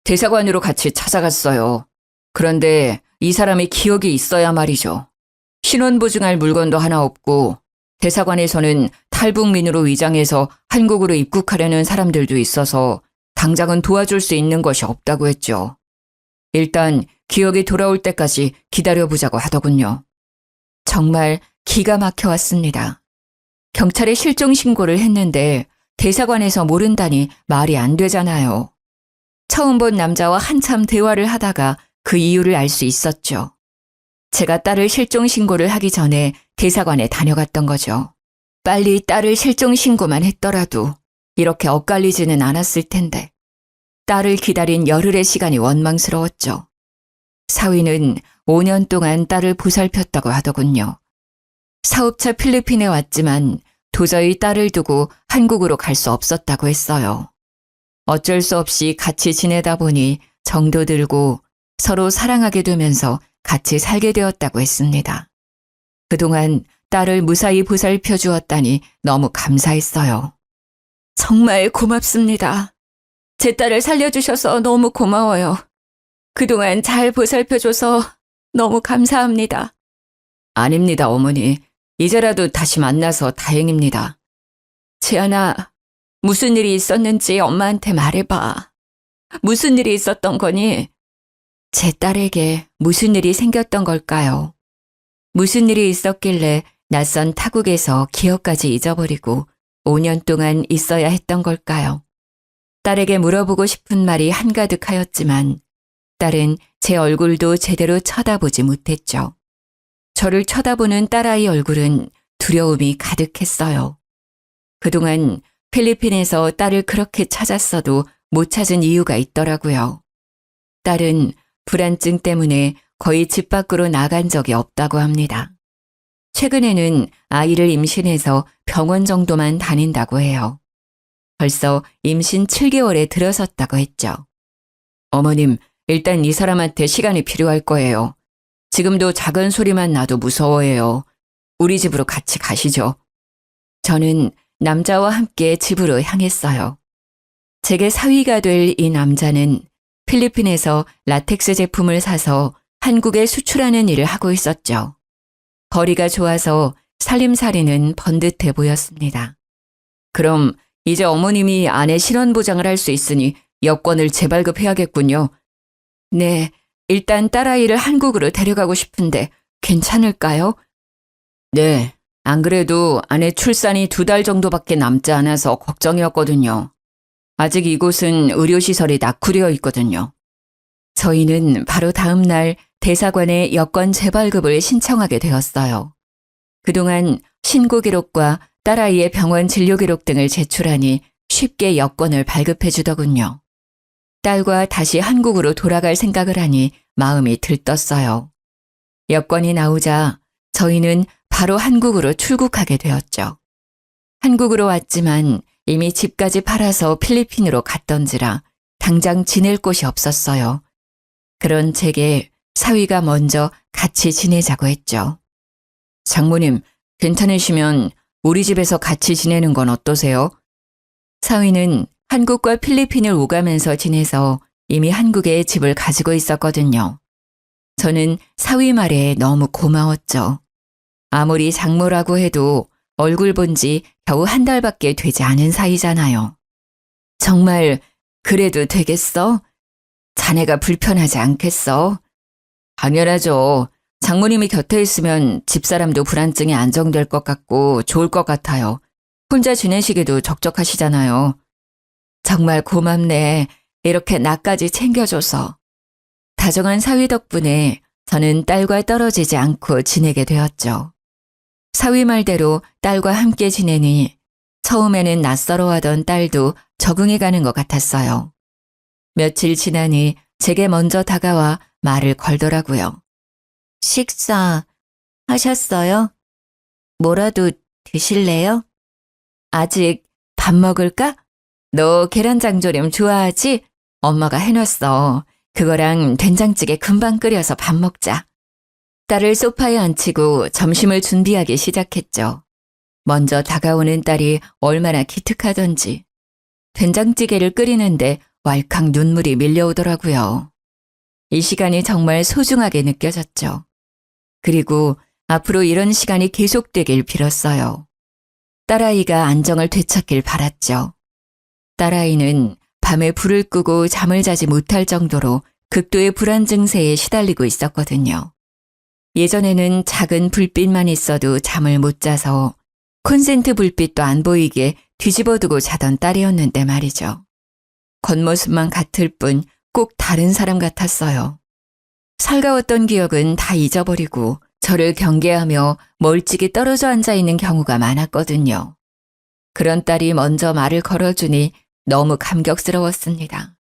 대사관으로 같이 찾아갔어요. 그런데 이 사람이 기억이 있어야 말이죠. 신원 보증할 물건도 하나 없고 대사관에서는 탈북민으로 위장해서 한국으로 입국하려는 사람들도 있어서 당장은 도와줄 수 있는 것이 없다고 했죠. 일단 기억이 돌아올 때까지 기다려보자고 하더군요. 정말 기가 막혀왔습니다. 경찰에 실종 신고를 했는데 대사관에서 모른다니 말이 안 되잖아요. 처음 본 남자와 한참 대화를 하다가 그 이유를 알 수 있었죠. 제가 딸을 실종 신고를 하기 전에 대사관에 다녀갔던 거죠. 빨리 딸을 실종 신고만 했더라도 이렇게 엇갈리지는 않았을 텐데 딸을 기다린 열흘의 시간이 원망스러웠죠. 사위는 5년 동안 딸을 보살폈다고 하더군요. 사업차 필리핀에 왔지만 도저히 딸을 두고 한국으로 갈 수 없었다고 했어요. 어쩔 수 없이 같이 지내다 보니 정도 들고 서로 사랑하게 되면서 같이 살게 되었다고 했습니다. 그동안 딸을 무사히 보살펴 주었다니 너무 감사했어요. 정말 고맙습니다. 제 딸을 살려주셔서 너무 고마워요. 그동안 잘 보살펴줘서 너무 감사합니다. 아닙니다, 어머니. 이제라도 다시 만나서 다행입니다. 지안아, 무슨 일이 있었는지 엄마한테 말해봐. 무슨 일이 있었던 거니? 제 딸에게 무슨 일이 생겼던 걸까요? 무슨 일이 있었길래 낯선 타국에서 기억까지 잊어버리고 5년 동안 있어야 했던 걸까요? 딸에게 물어보고 싶은 말이 한가득하였지만 딸은 제 얼굴도 제대로 쳐다보지 못했죠. 저를 쳐다보는 딸아이 얼굴은 두려움이 가득했어요. 그동안 필리핀에서 딸을 그렇게 찾았어도 못 찾은 이유가 있더라고요. 딸은 불안증 때문에 거의 집 밖으로 나간 적이 없다고 합니다. 최근에는 아이를 임신해서 병원 정도만 다닌다고 해요. 벌써 임신 7개월에 들어섰다고 했죠. 어머님, 일단 이 사람한테 시간이 필요할 거예요. 지금도 작은 소리만 나도 무서워해요. 우리 집으로 같이 가시죠. 저는 남자와 함께 집으로 향했어요. 제게 사위가 될 이 남자는 필리핀에서 라텍스 제품을 사서 한국에 수출하는 일을 하고 있었죠. 거리가 좋아서 살림살이는 번듯해 보였습니다. 그럼 이제 어머님이 아내 신원보장을 할 수 있으니 여권을 재발급해야겠군요. 네, 일단 딸아이를 한국으로 데려가고 싶은데 괜찮을까요? 네, 안 그래도 아내 출산이 2달 정도밖에 남지 않아서 걱정이었거든요. 아직 이곳은 의료시설이 낙후되어 있거든요. 저희는 바로 다음 날 대사관에 여권 재발급을 신청하게 되었어요. 그동안 신고 기록과 딸아이의 병원 진료 기록 등을 제출하니 쉽게 여권을 발급해 주더군요. 딸과 다시 한국으로 돌아갈 생각을 하니 마음이 들떴어요. 여권이 나오자 저희는 바로 한국으로 출국하게 되었죠. 한국으로 왔지만 이미 집까지 팔아서 필리핀으로 갔던지라 당장 지낼 곳이 없었어요. 그런 제게 사위가 먼저 같이 지내자고 했죠. 장모님, 괜찮으시면 우리 집에서 같이 지내는 건 어떠세요? 사위는 한국과 필리핀을 오가면서 지내서 이미 한국에 집을 가지고 있었거든요. 저는 사위 말에 너무 고마웠죠. 아무리 장모라고 해도 얼굴 본 지 겨우 1달밖에 되지 않은 사이잖아요. 정말 그래도 되겠어? 자네가 불편하지 않겠어? 당연하죠. 장모님이 곁에 있으면 집사람도 불안증이 안정될 것 같고 좋을 것 같아요. 혼자 지내시기도 적적하시잖아요. 정말 고맙네. 이렇게 나까지 챙겨줘서. 다정한 사위 덕분에 저는 딸과 떨어지지 않고 지내게 되었죠. 사위 말대로 딸과 함께 지내니 처음에는 낯설어하던 딸도 적응해가는 것 같았어요. 며칠 지나니 제게 먼저 다가와 말을 걸더라고요. 식사 하셨어요? 뭐라도 드실래요? 아직 밥 먹을까? 너 계란장조림 좋아하지? 엄마가 해놨어. 그거랑 된장찌개 금방 끓여서 밥 먹자. 딸을 소파에 앉히고 점심을 준비하기 시작했죠. 먼저 다가오는 딸이 얼마나 기특하던지. 된장찌개를 끓이는데 왈칵 눈물이 밀려오더라고요. 이 시간이 정말 소중하게 느껴졌죠. 그리고 앞으로 이런 시간이 계속되길 빌었어요. 딸아이가 안정을 되찾길 바랐죠. 딸아이는 밤에 불을 끄고 잠을 자지 못할 정도로 극도의 불안 증세에 시달리고 있었거든요. 예전에는 작은 불빛만 있어도 잠을 못 자서 콘센트 불빛도 안 보이게 뒤집어두고 자던 딸이었는데 말이죠. 겉모습만 같을 뿐 꼭 다른 사람 같았어요. 살가웠던 기억은 다 잊어버리고 저를 경계하며 멀찍이 떨어져 앉아있는 경우가 많았거든요. 그런 딸이 먼저 말을 걸어주니 너무 감격스러웠습니다.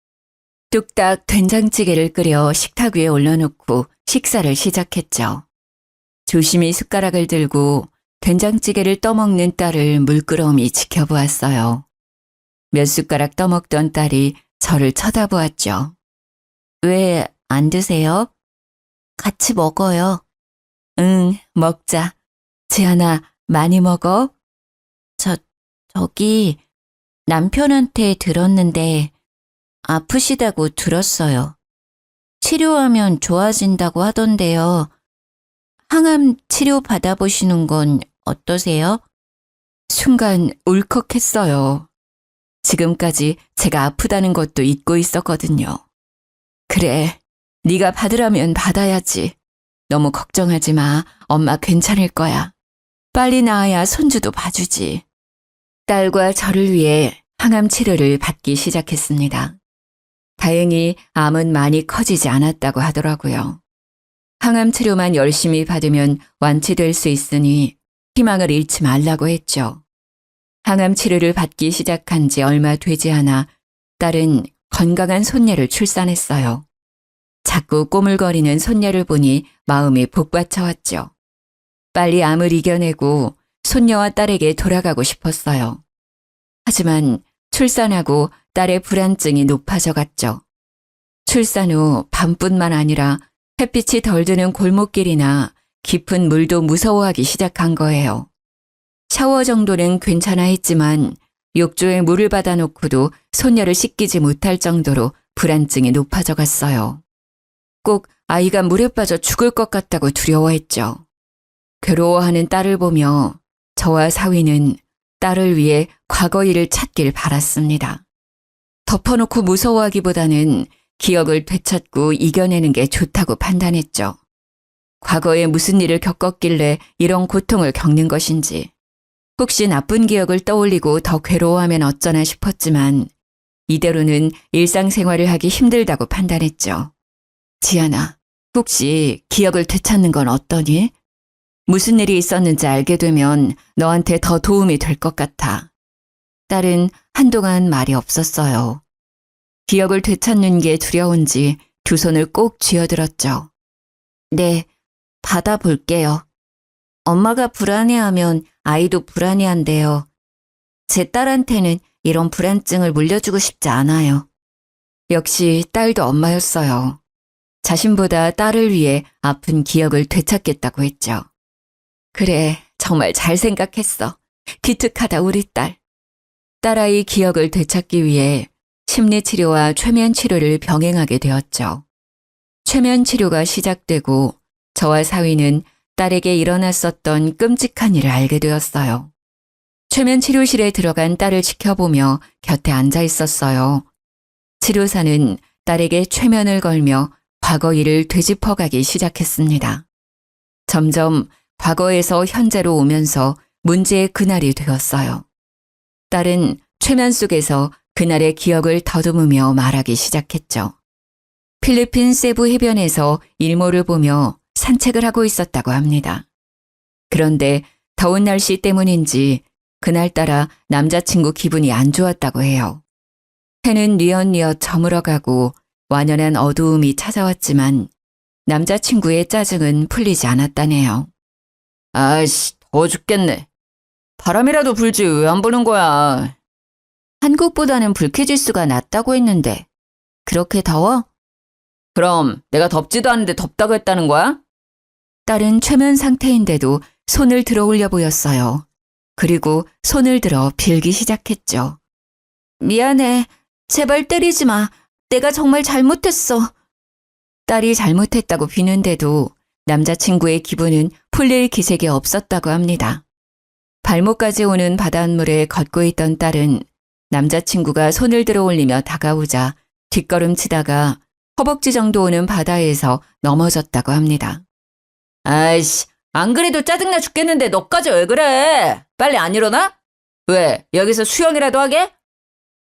뚝딱 된장찌개를 끓여 식탁 위에 올려놓고 식사를 시작했죠. 조심히 숟가락을 들고 된장찌개를 떠먹는 딸을 물끄러미 지켜보았어요. 몇 숟가락 떠먹던 딸이 저를 쳐다보았죠. 왜 안 드세요? 같이 먹어요. 응, 먹자. 재한아, 많이 먹어? 저기 남편한테 들었는데 아프시다고 들었어요. 치료하면 좋아진다고 하던데요. 항암 치료 받아보시는 건 어떠세요? 순간 울컥했어요. 지금까지 제가 아프다는 것도 잊고 있었거든요. 그래, 네가 받으라면 받아야지. 너무 걱정하지 마. 엄마 괜찮을 거야. 빨리 나아야 손주도 봐주지. 딸과 저를 위해 항암 치료를 받기 시작했습니다. 다행히 암은 많이 커지지 않았다고 하더라고요. 항암 치료만 열심히 받으면 완치될 수 있으니 희망을 잃지 말라고 했죠. 항암 치료를 받기 시작한 지 얼마 되지 않아 딸은 건강한 손녀를 출산했어요. 자꾸 꼬물거리는 손녀를 보니 마음이 복받쳐왔죠. 빨리 암을 이겨내고 손녀와 딸에게 돌아가고 싶었어요. 하지만 출산하고 딸의 불안증이 높아져 갔죠. 출산 후 밤뿐만 아니라 햇빛이 덜 드는 골목길이나 깊은 물도 무서워하기 시작한 거예요. 샤워 정도는 괜찮아 했지만 욕조에 물을 받아놓고도 손녀를 씻기지 못할 정도로 불안증이 높아져 갔어요. 꼭 아이가 물에 빠져 죽을 것 같다고 두려워했죠. 괴로워하는 딸을 보며 저와 사위는 딸을 위해 과거 일을 찾길 바랐습니다. 덮어놓고 무서워하기보다는 기억을 되찾고 이겨내는 게 좋다고 판단했죠. 과거에 무슨 일을 겪었길래 이런 고통을 겪는 것인지, 혹시 나쁜 기억을 떠올리고 더 괴로워하면 어쩌나 싶었지만 이대로는 일상생활을 하기 힘들다고 판단했죠. 지안아, 혹시 기억을 되찾는 건 어떠니? 무슨 일이 있었는지 알게 되면 너한테 더 도움이 될 것 같아. 딸은 한동안 말이 없었어요. 기억을 되찾는 게 두려운지 두 손을 꼭 쥐어들었죠. 네, 받아볼게요. 엄마가 불안해하면 아이도 불안해한대요. 제 딸한테는 이런 불안증을 물려주고 싶지 않아요. 역시 딸도 엄마였어요. 자신보다 딸을 위해 아픈 기억을 되찾겠다고 했죠. 그래, 정말 잘 생각했어. 기특하다 우리 딸. 딸아이 기억을 되찾기 위해 심리치료와 최면치료를 병행하게 되었죠. 최면치료가 시작되고 저와 사위는 딸에게 일어났었던 끔찍한 일을 알게 되었어요. 최면치료실에 들어간 딸을 지켜보며 곁에 앉아 있었어요. 치료사는 딸에게 최면을 걸며 과거 일을 되짚어가기 시작했습니다. 점점 과거에서 현재로 오면서 문제의 그날이 되었어요. 딸은 최면 속에서 그날의 기억을 더듬으며 말하기 시작했죠. 필리핀 세부 해변에서 일몰을 보며 산책을 하고 있었다고 합니다. 그런데 더운 날씨 때문인지 그날따라 남자친구 기분이 안 좋았다고 해요. 해는 뉘엿뉘엿 저물어가고 완연한 어두움이 찾아왔지만 남자친구의 짜증은 풀리지 않았다네요. 아이씨, 더워 죽겠네. 바람이라도 불지 왜 안 부는 거야. 한국보다는 불쾌지수가 낮다고 했는데 그렇게 더워? 그럼 내가 덥지도 않은데 덥다고 했다는 거야? 딸은 최면 상태인데도 손을 들어 올려 보였어요. 그리고 손을 들어 빌기 시작했죠. 미안해. 제발 때리지 마. 내가 정말 잘못했어. 딸이 잘못했다고 비는데도 남자친구의 기분은 풀릴 기색이 없었다고 합니다. 발목까지 오는 바닷물에 걷고 있던 딸은 남자친구가 손을 들어 올리며 다가오자 뒷걸음치다가 허벅지 정도 오는 바다에서 넘어졌다고 합니다. 아이씨, 안 그래도 짜증나 죽겠는데 너까지 왜 그래? 빨리 안 일어나? 왜, 여기서 수영이라도 하게?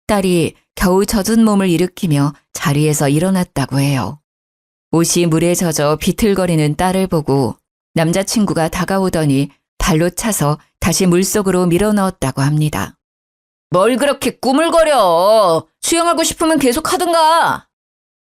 딸이 겨우 젖은 몸을 일으키며 자리에서 일어났다고 해요. 옷이 물에 젖어 비틀거리는 딸을 보고 남자친구가 다가오더니 발로 차서 다시 물속으로 밀어넣었다고 합니다. 뭘 그렇게 꾸물거려. 수영하고 싶으면 계속 하든가.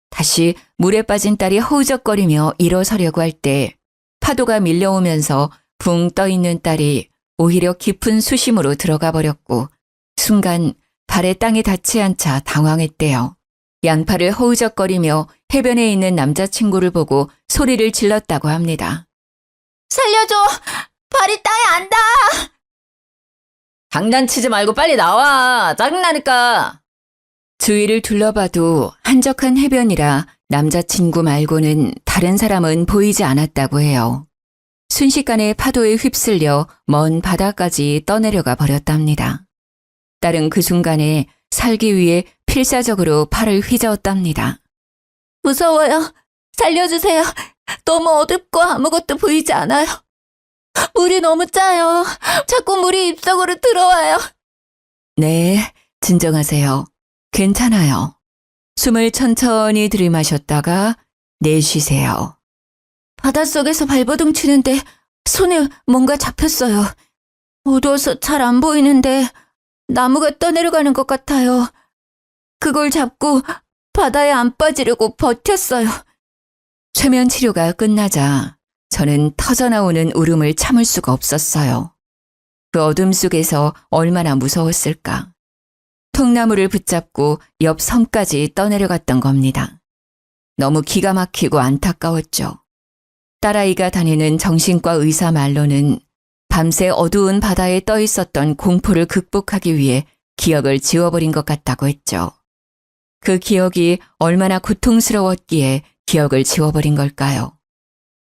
다시 물에 빠진 딸이 허우적거리며 일어서려고 할 때 파도가 밀려오면서 붕 떠있는 딸이 오히려 깊은 수심으로 들어가 버렸고 순간 발에 땅에 닿지 않자 당황했대요. 양팔을 허우적거리며 해변에 있는 남자친구를 보고 소리를 질렀다고 합니다. 살려줘! 발이 땅에 안 닿아! 장난치지 말고 빨리 나와! 짜증나니까! 주위를 둘러봐도 한적한 해변이라 남자친구 말고는 다른 사람은 보이지 않았다고 해요. 순식간에 파도에 휩쓸려 먼 바다까지 떠내려가 버렸답니다. 딸은 그 순간에 살기 위해 필사적으로 팔을 휘저었답니다. 무서워요. 살려주세요. 너무 어둡고 아무것도 보이지 않아요. 물이 너무 짜요. 자꾸 물이 입속으로 들어와요. 네, 진정하세요. 괜찮아요. 숨을 천천히 들이마셨다가 내쉬세요. 바닷속에서 발버둥 치는데 손에 뭔가 잡혔어요. 어두워서 잘 안 보이는데 나무가 떠내려가는 것 같아요. 그걸 잡고 바다에 안 빠지려고 버텼어요. 최면 치료가 끝나자 저는 터져나오는 울음을 참을 수가 없었어요. 그 어둠 속에서 얼마나 무서웠을까. 통나무를 붙잡고 옆 섬까지 떠내려갔던 겁니다. 너무 기가 막히고 안타까웠죠. 딸아이가 다니는 정신과 의사 말로는 밤새 어두운 바다에 떠 있었던 공포를 극복하기 위해 기억을 지워버린 것 같다고 했죠. 그 기억이 얼마나 고통스러웠기에 기억을 지워버린 걸까요?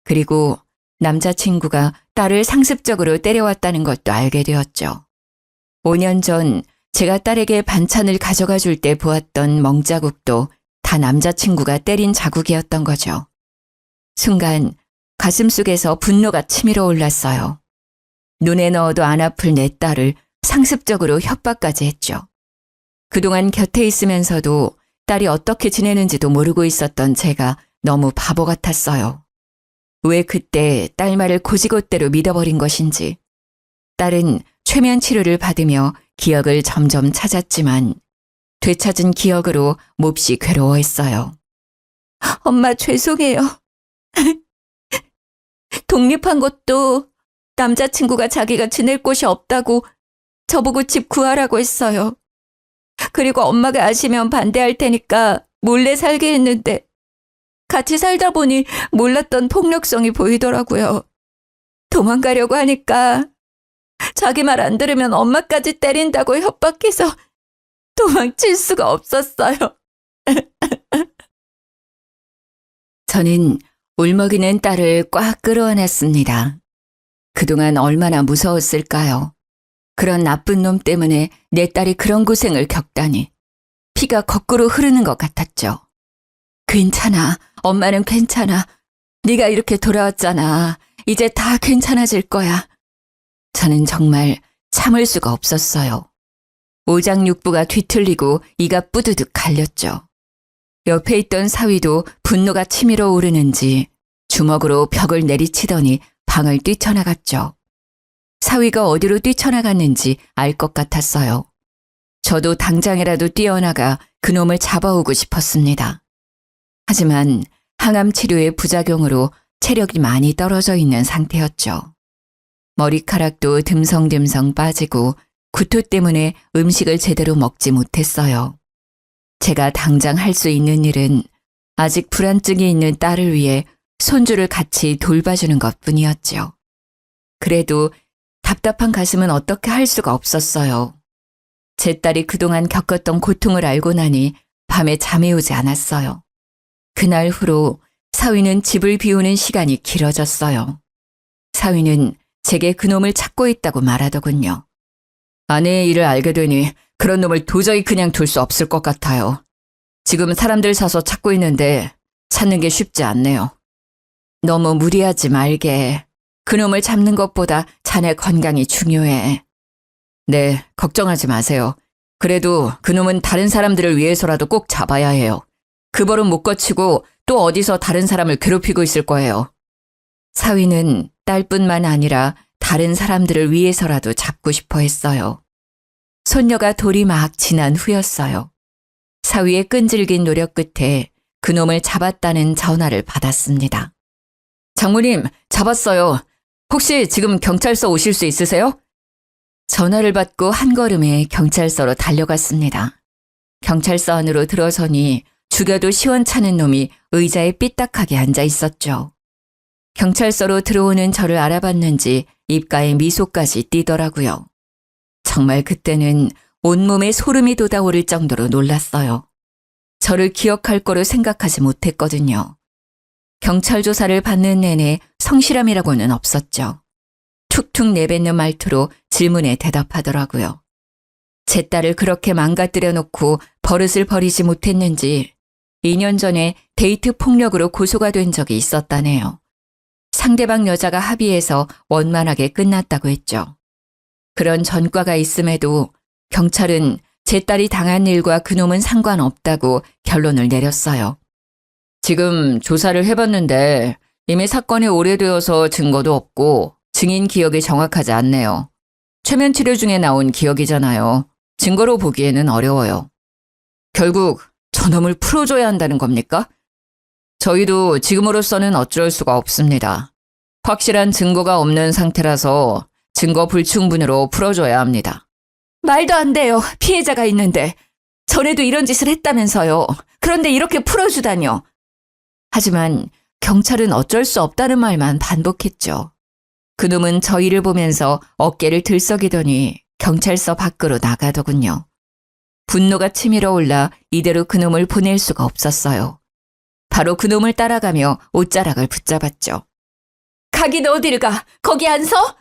그리고 남자친구가 딸을 상습적으로 때려왔다는 것도 알게 되었죠. 5년 전 제가 딸에게 반찬을 가져가 줄 때 보았던 멍자국도 다 남자친구가 때린 자국이었던 거죠. 순간 가슴속에서 분노가 치밀어 올랐어요. 눈에 넣어도 안 아플 내 딸을 상습적으로 협박까지 했죠. 그동안 곁에 있으면서도 딸이 어떻게 지내는지도 모르고 있었던 제가 너무 바보 같았어요. 왜 그때 딸 말을 고지곳대로 믿어버린 것인지. 딸은 최면 치료를 받으며 기억을 점점 찾았지만 되찾은 기억으로 몹시 괴로워했어요. 엄마 죄송해요. 독립한 것도 남자친구가 자기가 지낼 곳이 없다고 저보고 집 구하라고 했어요. 그리고 엄마가 아시면 반대할 테니까 몰래 살게 했는데 같이 살다 보니 몰랐던 폭력성이 보이더라고요. 도망가려고 하니까 자기 말 안 들으면 엄마까지 때린다고 협박해서 도망칠 수가 없었어요. 저는 울먹이는 딸을 꽉 끌어안았습니다. 그동안 얼마나 무서웠을까요? 그런 나쁜 놈 때문에 내 딸이 그런 고생을 겪다니. 피가 거꾸로 흐르는 것 같았죠. 괜찮아. 엄마는 괜찮아. 네가 이렇게 돌아왔잖아. 이제 다 괜찮아질 거야. 저는 정말 참을 수가 없었어요. 오장육부가 뒤틀리고 이가 뿌드득 갈렸죠. 옆에 있던 사위도 분노가 치밀어 오르는지 주먹으로 벽을 내리치더니 방을 뛰쳐나갔죠. 사위가 어디로 뛰쳐나갔는지 알 것 같았어요. 저도 당장이라도 뛰어나가 그놈을 잡아오고 싶었습니다. 하지만 항암 치료의 부작용으로 체력이 많이 떨어져 있는 상태였죠. 머리카락도 듬성듬성 빠지고 구토 때문에 음식을 제대로 먹지 못했어요. 제가 당장 할 수 있는 일은 아직 불안증이 있는 딸을 위해 손주를 같이 돌봐주는 것뿐이었죠. 그래도 답답한 가슴은 어떻게 할 수가 없었어요. 제 딸이 그동안 겪었던 고통을 알고 나니 밤에 잠이 오지 않았어요. 그날 후로 사위는 집을 비우는 시간이 길어졌어요. 사위는 제게 그놈을 찾고 있다고 말하더군요. 아내의 일을 알게 되니 그런 놈을 도저히 그냥 둘 수 없을 것 같아요. 지금 사람들 사서 찾고 있는데 찾는 게 쉽지 않네요. 너무 무리하지 말게. 그놈을 잡는 것보다 자네 건강이 중요해. 네, 걱정하지 마세요. 그래도 그놈은 다른 사람들을 위해서라도 꼭 잡아야 해요. 그 벌은 못 거치고 또 어디서 다른 사람을 괴롭히고 있을 거예요. 사위는 딸뿐만 아니라 다른 사람들을 위해서라도 잡고 싶어 했어요. 손녀가 돌이 막 지난 후였어요. 사위의 끈질긴 노력 끝에 그놈을 잡았다는 전화를 받았습니다. 장모님, 잡았어요. 혹시 지금 경찰서 오실 수 있으세요? 전화를 받고 한 걸음에 경찰서로 달려갔습니다. 경찰서 안으로 들어서니 죽여도 시원찮은 놈이 의자에 삐딱하게 앉아 있었죠. 경찰서로 들어오는 저를 알아봤는지 입가에 미소까지 띄더라고요. 정말 그때는 온몸에 소름이 돋아오를 정도로 놀랐어요. 저를 기억할 거로 생각하지 못했거든요. 경찰 조사를 받는 내내 성실함이라고는 없었죠. 툭툭 내뱉는 말투로 질문에 대답하더라고요. 제 딸을 그렇게 망가뜨려 놓고 버릇을 버리지 못했는지 2년 전에 데이트 폭력으로 고소가 된 적이 있었다네요. 상대방 여자가 합의해서 원만하게 끝났다고 했죠. 그런 전과가 있음에도 경찰은 제 딸이 당한 일과 그놈은 상관없다고 결론을 내렸어요. 지금 조사를 해봤는데 이미 사건이 오래되어서 증거도 없고 증인 기억이 정확하지 않네요. 최면 치료 중에 나온 기억이잖아요. 증거로 보기에는 어려워요. 결국 저놈을 풀어줘야 한다는 겁니까? 저희도 지금으로서는 어쩔 수가 없습니다. 확실한 증거가 없는 상태라서 증거 불충분으로 풀어줘야 합니다. 말도 안 돼요. 피해자가 있는데. 전에도 이런 짓을 했다면서요. 그런데 이렇게 풀어주다뇨. 하지만 경찰은 어쩔 수 없다는 말만 반복했죠. 그놈은 저희를 보면서 어깨를 들썩이더니 경찰서 밖으로 나가더군요. 분노가 치밀어 올라 이대로 그놈을 보낼 수가 없었어요. 바로 그놈을 따라가며 옷자락을 붙잡았죠. 가긴 어디를 가? 거기 안 서?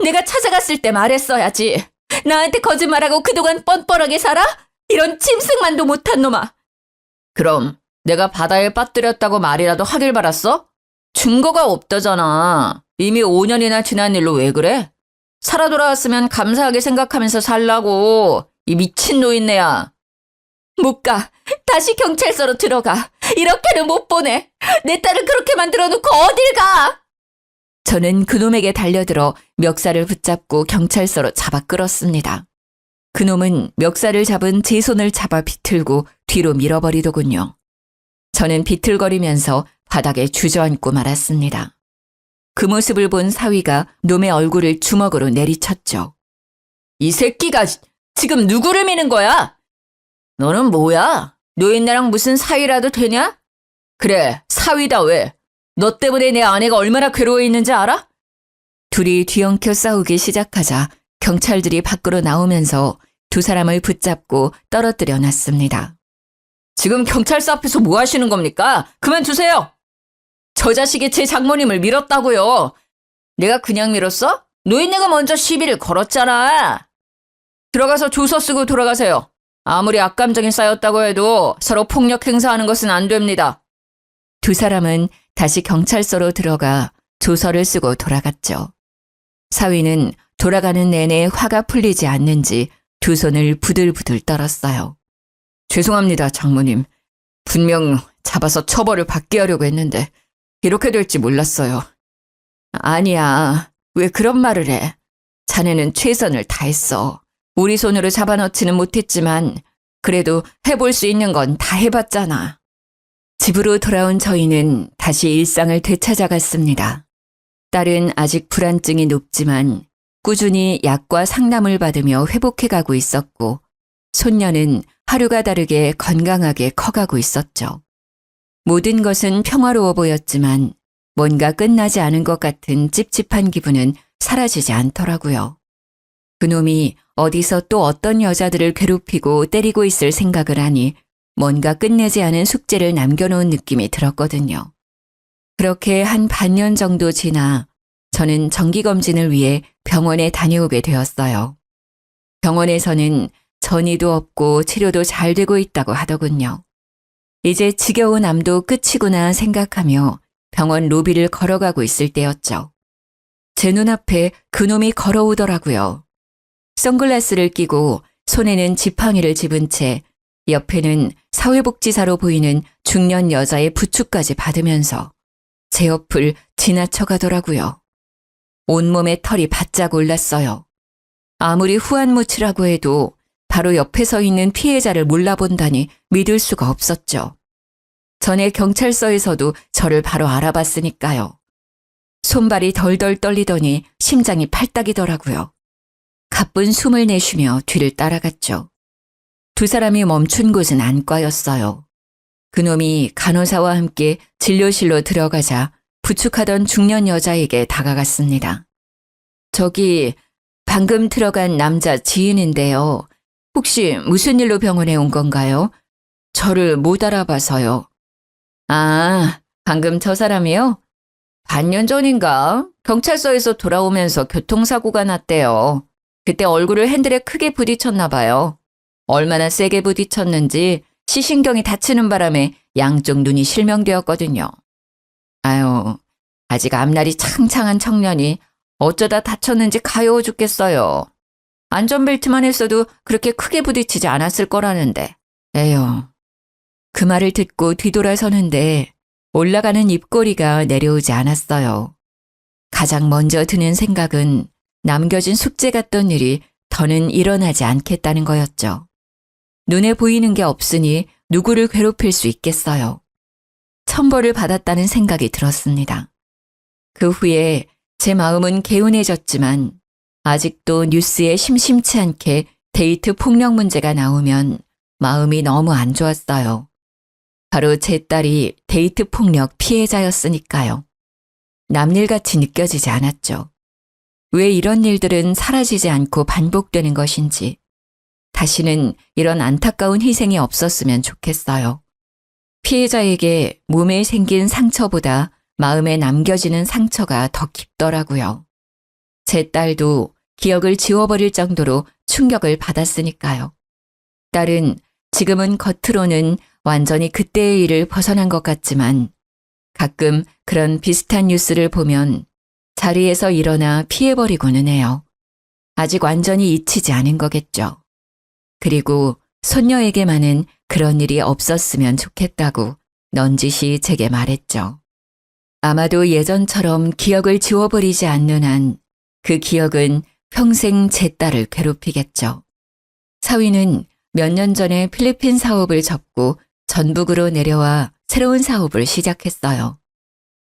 내가 찾아갔을 때 말했어야지. 나한테 거짓말하고 그동안 뻔뻔하게 살아? 이런 짐승만도 못한 놈아. 그럼 내가 바다에 빠뜨렸다고 말이라도 하길 바랐어? 증거가 없다잖아. 이미 5년이나 지난 일로 왜 그래? 살아 돌아왔으면 감사하게 생각하면서 살라고. 이 미친 노인네야. 못 가. 다시 경찰서로 들어가. 이렇게는 못 보내. 내 딸을 그렇게 만들어 놓고 어딜 가? 저는 그놈에게 달려들어 멱살을 붙잡고 경찰서로 잡아 끌었습니다. 그놈은 멱살을 잡은 제 손을 잡아 비틀고 뒤로 밀어버리더군요. 저는 비틀거리면서 바닥에 주저앉고 말았습니다. 그 모습을 본 사위가 놈의 얼굴을 주먹으로 내리쳤죠. 이 새끼가 지금 누구를 미는 거야? 너는 뭐야? 노인네랑 무슨 사위라도 되냐? 그래, 사위다 왜? 너 때문에 내 아내가 얼마나 괴로워 있는지 알아? 둘이 뒤엉켜 싸우기 시작하자 경찰들이 밖으로 나오면서 두 사람을 붙잡고 떨어뜨려 놨습니다. 지금 경찰서 앞에서 뭐 하시는 겁니까? 그만두세요! 저 자식이 제 장모님을 밀었다고요. 내가 그냥 밀었어? 노인네가 먼저 시비를 걸었잖아. 들어가서 조서 쓰고 돌아가세요. 아무리 악감정이 쌓였다고 해도 서로 폭력 행사하는 것은 안 됩니다. 두 사람은 다시 경찰서로 들어가 조서를 쓰고 돌아갔죠. 사위는 돌아가는 내내 화가 풀리지 않는지 두 손을 부들부들 떨었어요. 죄송합니다, 장모님. 분명 잡아서 처벌을 받게 하려고 했는데 이렇게 될지 몰랐어요. 아니야, 왜 그런 말을 해? 자네는 최선을 다했어. 우리 손으로 잡아넣지는 못했지만 그래도 해볼 수 있는 건 다 해봤잖아. 집으로 돌아온 저희는 다시 일상을 되찾아갔습니다. 딸은 아직 불안증이 높지만 꾸준히 약과 상담을 받으며 회복해가고 있었고 손녀는 하루가 다르게 건강하게 커가고 있었죠. 모든 것은 평화로워 보였지만 뭔가 끝나지 않은 것 같은 찝찝한 기분은 사라지지 않더라고요. 그놈이 어디서 또 어떤 여자들을 괴롭히고 때리고 있을 생각을 하니 뭔가 끝내지 않은 숙제를 남겨놓은 느낌이 들었거든요. 그렇게 한 반년 정도 지나 저는 정기검진을 위해 병원에 다녀오게 되었어요. 병원에서는 전이도 없고 치료도 잘 되고 있다고 하더군요. 이제 지겨운 암도 끝이구나 생각하며 병원 로비를 걸어가고 있을 때였죠. 제 눈앞에 그놈이 걸어오더라고요. 선글라스를 끼고 손에는 지팡이를 집은 채 옆에는 사회복지사로 보이는 중년 여자의 부축까지 받으면서 제 옆을 지나쳐가더라고요. 온몸에 털이 바짝 올랐어요. 아무리 후안무치라고 해도 바로 옆에 서 있는 피해자를 몰라본다니 믿을 수가 없었죠. 전에 경찰서에서도 저를 바로 알아봤으니까요. 손발이 덜덜 떨리더니 심장이 팔딱이더라고요. 가쁜 숨을 내쉬며 뒤를 따라갔죠. 두 사람이 멈춘 곳은 안과였어요. 그놈이 간호사와 함께 진료실로 들어가자 부축하던 중년 여자에게 다가갔습니다. 저기 방금 들어간 남자 지인인데요. 혹시 무슨 일로 병원에 온 건가요? 저를 못 알아봐서요. 아, 방금 저 사람이요? 반년 전인가 경찰서에서 돌아오면서 교통사고가 났대요. 그때 얼굴을 핸들에 크게 부딪혔나 봐요. 얼마나 세게 부딪혔는지 시신경이 다치는 바람에 양쪽 눈이 실명되었거든요. 아유, 아직 앞날이 창창한 청년이 어쩌다 다쳤는지 가여워 죽겠어요. 안전벨트만 했어도 그렇게 크게 부딪히지 않았을 거라는데. 에휴. 그 말을 듣고 뒤돌아서는데 올라가는 입꼬리가 내려오지 않았어요. 가장 먼저 드는 생각은 남겨진 숙제 같던 일이 더는 일어나지 않겠다는 거였죠. 눈에 보이는 게 없으니 누구를 괴롭힐 수 있겠어요. 천벌을 받았다는 생각이 들었습니다. 그 후에 제 마음은 개운해졌지만 아직도 뉴스에 심심치 않게 데이트 폭력 문제가 나오면 마음이 너무 안 좋았어요. 바로 제 딸이 데이트 폭력 피해자였으니까요. 남일같이 느껴지지 않았죠. 왜 이런 일들은 사라지지 않고 반복되는 것인지 다시는 이런 안타까운 희생이 없었으면 좋겠어요. 피해자에게 몸에 생긴 상처보다 마음에 남겨지는 상처가 더 깊더라고요. 제 딸도 기억을 지워버릴 정도로 충격을 받았으니까요. 딸은 지금은 겉으로는 완전히 그때의 일을 벗어난 것 같지만 가끔 그런 비슷한 뉴스를 보면 자리에서 일어나 피해버리고는 해요. 아직 완전히 잊히지 않은 거겠죠. 그리고 손녀에게만은 그런 일이 없었으면 좋겠다고 넌지시 제게 말했죠. 아마도 예전처럼 기억을 지워버리지 않는 한 그 기억은 평생 제 딸을 괴롭히겠죠. 사위는 몇 년 전에 필리핀 사업을 접고 전북으로 내려와 새로운 사업을 시작했어요.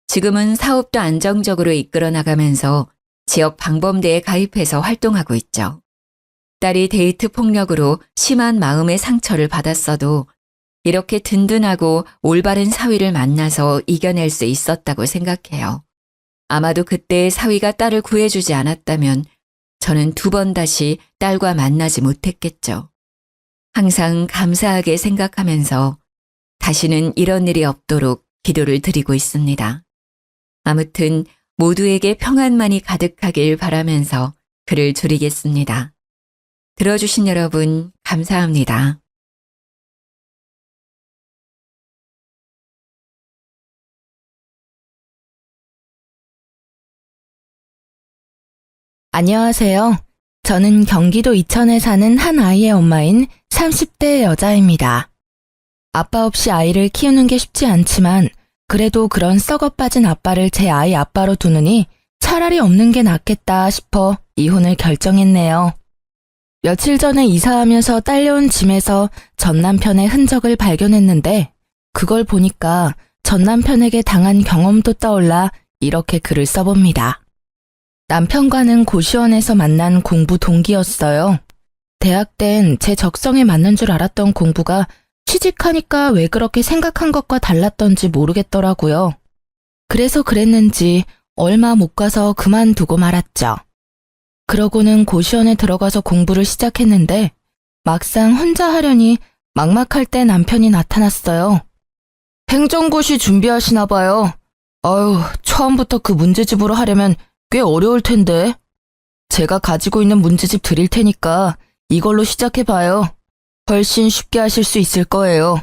지금은 사업도 안정적으로 이끌어 나가면서 지역 방범대에 가입해서 활동하고 있죠. 딸이 데이트 폭력으로 심한 마음의 상처를 받았어도 이렇게 든든하고 올바른 사위를 만나서 이겨낼 수 있었다고 생각해요. 아마도 그때 사위가 딸을 구해주지 않았다면 저는 2번 다시 딸과 만나지 못했겠죠. 항상 감사하게 생각하면서 다시는 이런 일이 없도록 기도를 드리고 있습니다. 아무튼 모두에게 평안만이 가득하길 바라면서 글을 줄이겠습니다. 들어주신 여러분 감사합니다. 안녕하세요. 저는 경기도 이천에 사는 한 아이의 엄마인 30대 여자입니다. 아빠 없이 아이를 키우는 게 쉽지 않지만 그래도 그런 썩어 빠진 아빠를 제 아이 아빠로 두느니 차라리 없는 게 낫겠다 싶어 이혼을 결정했네요. 며칠 전에 이사하면서 딸려온 짐에서 전 남편의 흔적을 발견했는데 그걸 보니까 전 남편에게 당한 경험도 떠올라 이렇게 글을 써봅니다. 남편과는 고시원에서 만난 공부 동기였어요. 대학 땐 제 적성에 맞는 줄 알았던 공부가 취직하니까 왜 그렇게 생각한 것과 달랐던지 모르겠더라고요. 그래서 그랬는지 얼마 못 가서 그만두고 말았죠. 그러고는 고시원에 들어가서 공부를 시작했는데 막상 혼자 하려니 막막할 때 남편이 나타났어요. 행정고시 준비하시나 봐요. 아유, 처음부터 그 문제집으로 하려면 꽤 어려울 텐데. 제가 가지고 있는 문제집 드릴 테니까 이걸로 시작해봐요. 훨씬 쉽게 하실 수 있을 거예요.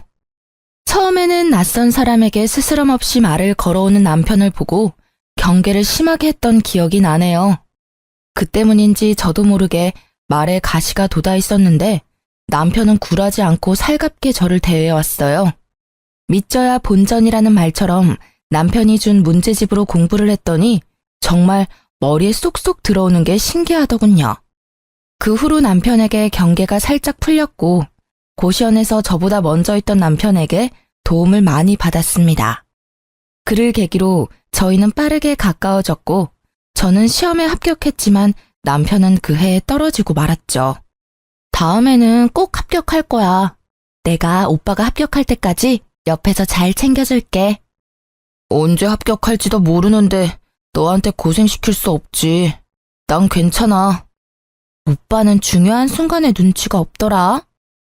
처음에는 낯선 사람에게 스스럼 없이 말을 걸어오는 남편을 보고 경계를 심하게 했던 기억이 나네요. 그 때문인지 저도 모르게 말에 가시가 돋아 있었는데 남편은 굴하지 않고 살갑게 저를 대해왔어요. 믿져야 본전이라는 말처럼 남편이 준 문제집으로 공부를 했더니 정말 머리에 쏙쏙 들어오는 게 신기하더군요. 그 후로 남편에게 경계가 살짝 풀렸고 고시원에서 저보다 먼저 있던 남편에게 도움을 많이 받았습니다. 그를 계기로 저희는 빠르게 가까워졌고 저는 시험에 합격했지만 남편은 그 해에 떨어지고 말았죠. 다음에는 꼭 합격할 거야. 내가 오빠가 합격할 때까지 옆에서 잘 챙겨줄게. 언제 합격할지도 모르는데 너한테 고생시킬 수 없지. 난 괜찮아. 오빠는 중요한 순간에 눈치가 없더라.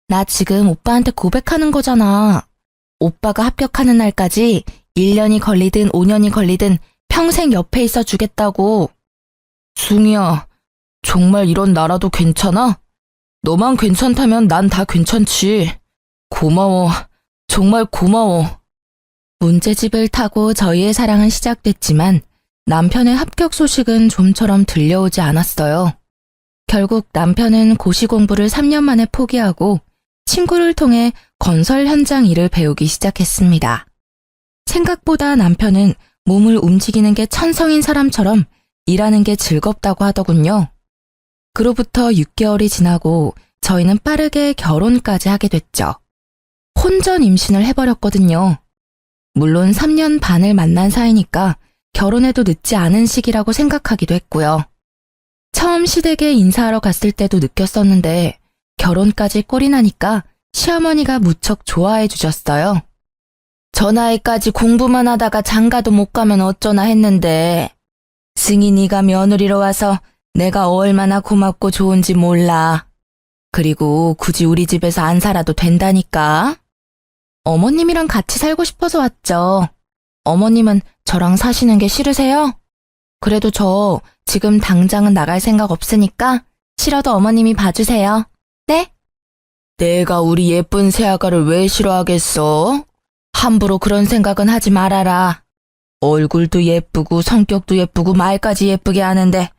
나 지금 오빠한테 고백하는 거잖아. 오빠가 합격하는 날까지 1년이 걸리든 5년이 걸리든 평생 옆에 있어 주겠다고. 숭이야, 정말 이런 나라도 괜찮아? 너만 괜찮다면 난 다 괜찮지. 고마워. 정말 고마워. 문제집을 타고 저희의 사랑은 시작됐지만 남편의 합격 소식은 좀처럼 들려오지 않았어요. 결국 남편은 고시 공부를 3년 만에 포기하고 친구를 통해 건설 현장 일을 배우기 시작했습니다. 생각보다 남편은 몸을 움직이는 게 천성인 사람처럼 일하는 게 즐겁다고 하더군요. 그로부터 6개월이 지나고 저희는 빠르게 결혼까지 하게 됐죠. 혼전 임신을 해버렸거든요. 물론 3년 반을 만난 사이니까 결혼해도 늦지 않은 시기라고 생각하기도 했고요. 처음 시댁에 인사하러 갔을 때도 느꼈었는데 결혼까지 꼴이 나니까 시어머니가 무척 좋아해 주셨어요. 저 나이까지 공부만 하다가 장가도 못 가면 어쩌나 했는데 승인이가 며느리로 와서 내가 얼마나 고맙고 좋은지 몰라. 그리고 굳이 우리 집에서 안 살아도 된다니까. 어머님이랑 같이 살고 싶어서 왔죠. 어머님은 저랑 사시는 게 싫으세요? 그래도 저 지금 당장은 나갈 생각 없으니까 싫어도 어머님이 봐주세요. 네? 내가 우리 예쁜 새아가를 왜 싫어하겠어? 함부로 그런 생각은 하지 말아라. 얼굴도 예쁘고 성격도 예쁘고 말까지 예쁘게 하는데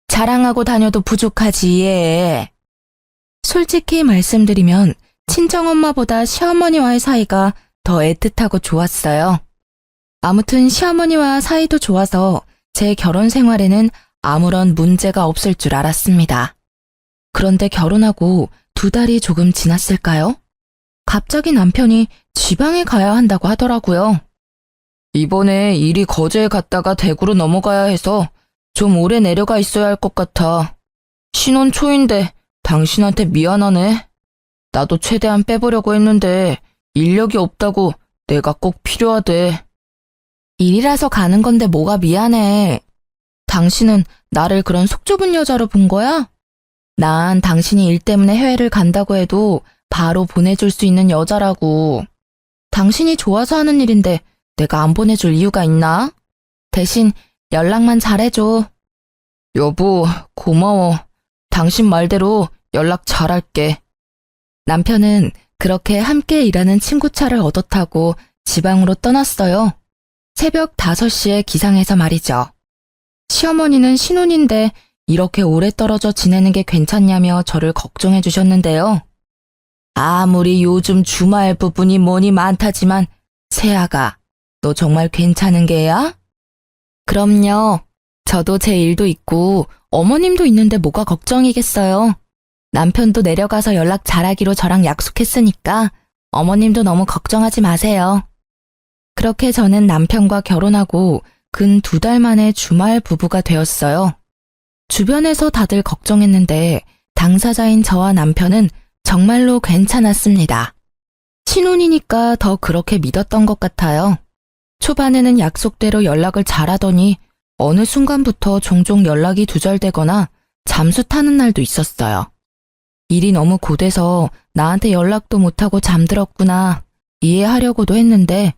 자랑하고 다녀도 부족하지 얘. 솔직히 말씀드리면 친정엄마보다 시어머니와의 사이가 더 애틋하고 좋았어요. 아무튼 시어머니와 사이도 좋아서 제 결혼 생활에는 아무런 문제가 없을 줄 알았습니다. 그런데 결혼하고 2달이 조금 지났을까요? 갑자기 남편이 지방에 가야 한다고 하더라고요. 이번에 일이 거제에 갔다가 대구로 넘어가야 해서 좀 오래 내려가 있어야 할 것 같아. 신혼 초인데 당신한테 미안하네. 나도 최대한 빼보려고 했는데 인력이 없다고 내가 꼭 필요하대. 일이라서 가는 건데 뭐가 미안해. 당신은 나를 그런 속 좁은 여자로 본 거야? 난 당신이 일 때문에 해외를 간다고 해도 바로 보내줄 수 있는 여자라고. 당신이 좋아서 하는 일인데 내가 안 보내줄 이유가 있나? 대신 연락만 잘해줘. 여보, 고마워. 당신 말대로 연락 잘할게. 남편은 그렇게 함께 일하는 친구 차를 얻어 타고 지방으로 떠났어요. 새벽 5시에 기상해서 말이죠. 시어머니는 신혼인데 이렇게 오래 떨어져 지내는 게 괜찮냐며 저를 걱정해 주셨는데요. 아무리 요즘 주말 부분이 뭐니 많다지만 새아가, 너 정말 괜찮은 게야? 그럼요. 저도 제 일도 있고 어머님도 있는데 뭐가 걱정이겠어요. 남편도 내려가서 연락 잘하기로 저랑 약속했으니까 어머님도 너무 걱정하지 마세요. 그렇게 저는 남편과 결혼하고 근 2달 만에 주말 부부가 되었어요. 주변에서 다들 걱정했는데 당사자인 저와 남편은 정말로 괜찮았습니다. 신혼이니까 더 그렇게 믿었던 것 같아요. 초반에는 약속대로 연락을 잘하더니 어느 순간부터 종종 연락이 두절되거나 잠수 타는 날도 있었어요. 일이 너무 고돼서 나한테 연락도 못하고 잠들었구나 이해하려고도 했는데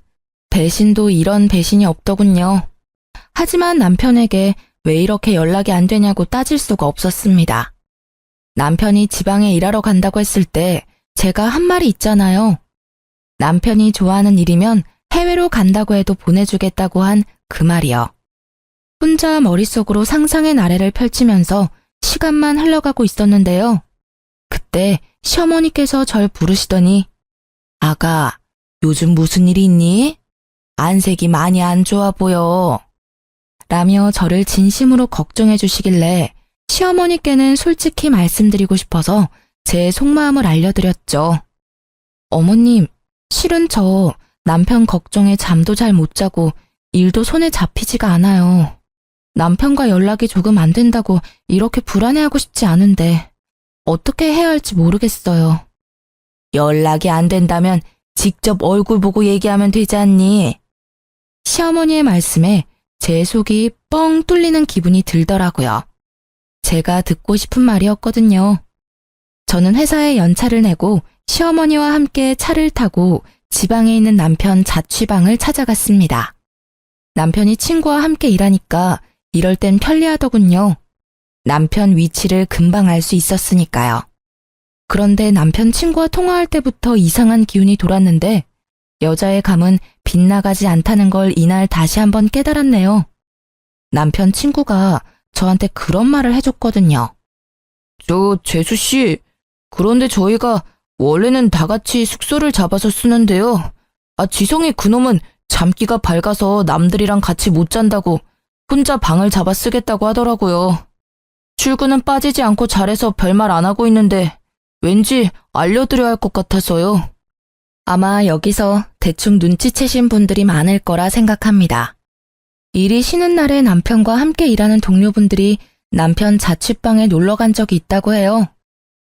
배신도 이런 배신이 없더군요. 하지만 남편에게 왜 이렇게 연락이 안 되냐고 따질 수가 없었습니다. 남편이 지방에 일하러 간다고 했을 때 제가 한 말이 있잖아요. 남편이 좋아하는 일이면 해외로 간다고 해도 보내주겠다고 한 그 말이요. 혼자 머릿속으로 상상의 나래를 펼치면서 시간만 흘러가고 있었는데요. 그때 시어머니께서 절 부르시더니 아가, 요즘 무슨 일이 있니? 안색이 많이 안 좋아 보여. 라며 저를 진심으로 걱정해 주시길래 시어머니께는 솔직히 말씀드리고 싶어서 제 속마음을 알려드렸죠. 어머님, 실은 저 남편 걱정에 잠도 잘 못 자고 일도 손에 잡히지가 않아요. 남편과 연락이 조금 안 된다고 이렇게 불안해하고 싶지 않은데 어떻게 해야 할지 모르겠어요. 연락이 안 된다면 직접 얼굴 보고 얘기하면 되지 않니? 시어머니의 말씀에 제 속이 뻥 뚫리는 기분이 들더라고요. 제가 듣고 싶은 말이었거든요. 저는 회사에 연차를 내고 시어머니와 함께 차를 타고 지방에 있는 남편 자취방을 찾아갔습니다. 남편이 친구와 함께 일하니까 이럴 땐 편리하더군요. 남편 위치를 금방 알 수 있었으니까요. 그런데 남편 친구와 통화할 때부터 이상한 기운이 돌았는데 여자의 감은 빗나가지 않다는 걸 이날 다시 한번 깨달았네요. 남편 친구가 저한테 그런 말을 해줬거든요. 재수씨, 그런데 저희가 원래는 다 같이 숙소를 잡아서 쓰는데요. 지성이 그놈은 잠기가 밝아서 남들이랑 같이 못 잔다고 혼자 방을 잡아 쓰겠다고 하더라고요. 출근은 빠지지 않고 잘해서 별말 안 하고 있는데 왠지 알려드려야 할 것 같아서요. 아마 여기서 대충 눈치채신 분들이 많을 거라 생각합니다. 일이 쉬는 날에 남편과 함께 일하는 동료분들이 남편 자취방에 놀러 간 적이 있다고 해요.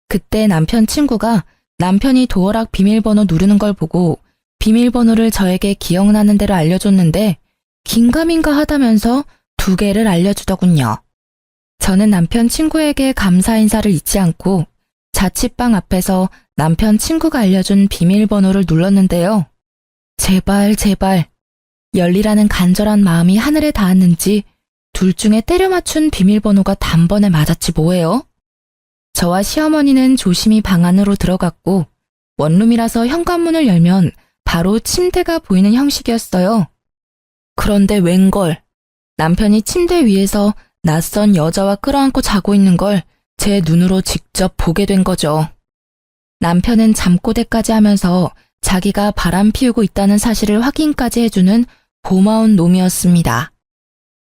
그때 남편 친구가 남편이 도어락 비밀번호 누르는 걸 보고 비밀번호를 저에게 기억나는 대로 알려줬는데 긴가민가 하다면서 2개를 알려주더군요. 저는 남편 친구에게 감사 인사를 잊지 않고 자취방 앞에서 남편 친구가 알려준 비밀번호를 눌렀는데요. 제발 열리라는 간절한 마음이 하늘에 닿았는지 둘 중에 때려 맞춘 비밀번호가 단번에 맞았지 뭐예요? 저와 시어머니는 조심히 방 안으로 들어갔고 원룸이라서 현관문을 열면 바로 침대가 보이는 형식이었어요. 그런데 웬걸, 남편이 침대 위에서 낯선 여자와 끌어안고 자고 있는 걸 제 눈으로 직접 보게 된 거죠. 남편은 잠꼬대까지 하면서 자기가 바람 피우고 있다는 사실을 확인까지 해주는 고마운 놈이었습니다.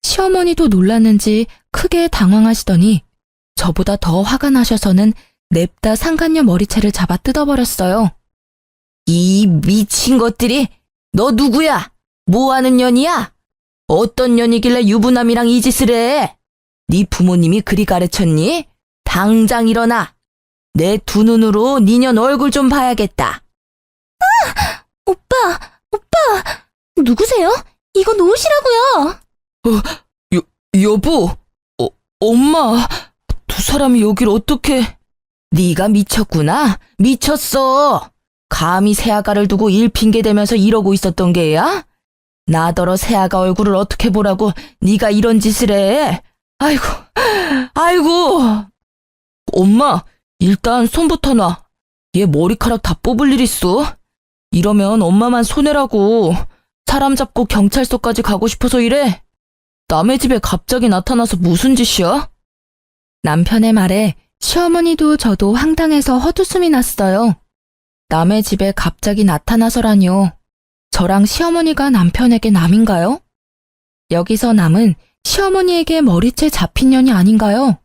시어머니도 놀랐는지 크게 당황하시더니 저보다 더 화가 나셔서는 냅다 상간녀 머리채를 잡아 뜯어버렸어요. 이 미친 것들이, 너 누구야? 뭐하는 년이야? 어떤 년이길래 유부남이랑 이 짓을 해? 네 부모님이 그리 가르쳤니? 당장 일어나. 내 2눈으로 니년 얼굴 좀 봐야겠다. 오빠! 누구세요? 이거 놓으시라고요! 여보, 엄마, 2사람이 여길 어떻게... 네가 미쳤구나? 미쳤어. 감히 새아가를 두고 일 핑계대면서 이러고 있었던 게야? 나더러 새아가 얼굴을 어떻게 보라고 네가 이런 짓을 해? 아이고. 엄마, 일단 손부터 놔. 얘 머리카락 다 뽑을 일 있어. 이러면 엄마만 손해라고. 사람 잡고 경찰서까지 가고 싶어서 이래? 남의 집에 갑자기 나타나서 무슨 짓이야? 남편의 말에 시어머니도 저도 황당해서 헛웃음이 났어요. 남의 집에 갑자기 나타나서라뇨. 저랑 시어머니가 남편에게 남인가요? 여기서 남은 시어머니에게 머리채 잡힌 년이 아닌가요?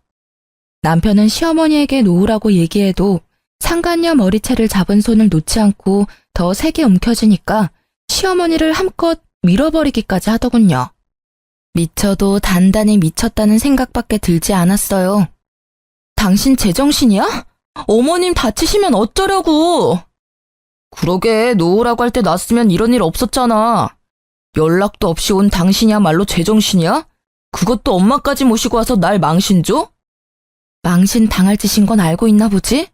남편은 시어머니에게 놓으라고 얘기해도 상간녀 머리채를 잡은 손을 놓지 않고 더 세게 움켜쥐니까 시어머니를 함껏 밀어버리기까지 하더군요. 미쳐도 단단히 미쳤다는 생각밖에 들지 않았어요. 당신 제정신이야? 어머님 다치시면 어쩌려고? 그러게, 놓으라고 할 때 놨으면 이런 일 없었잖아. 연락도 없이 온 당신이야말로 제정신이야? 그것도 엄마까지 모시고 와서 날 망신 줘? 망신 당할 짓인 건 알고 있나 보지?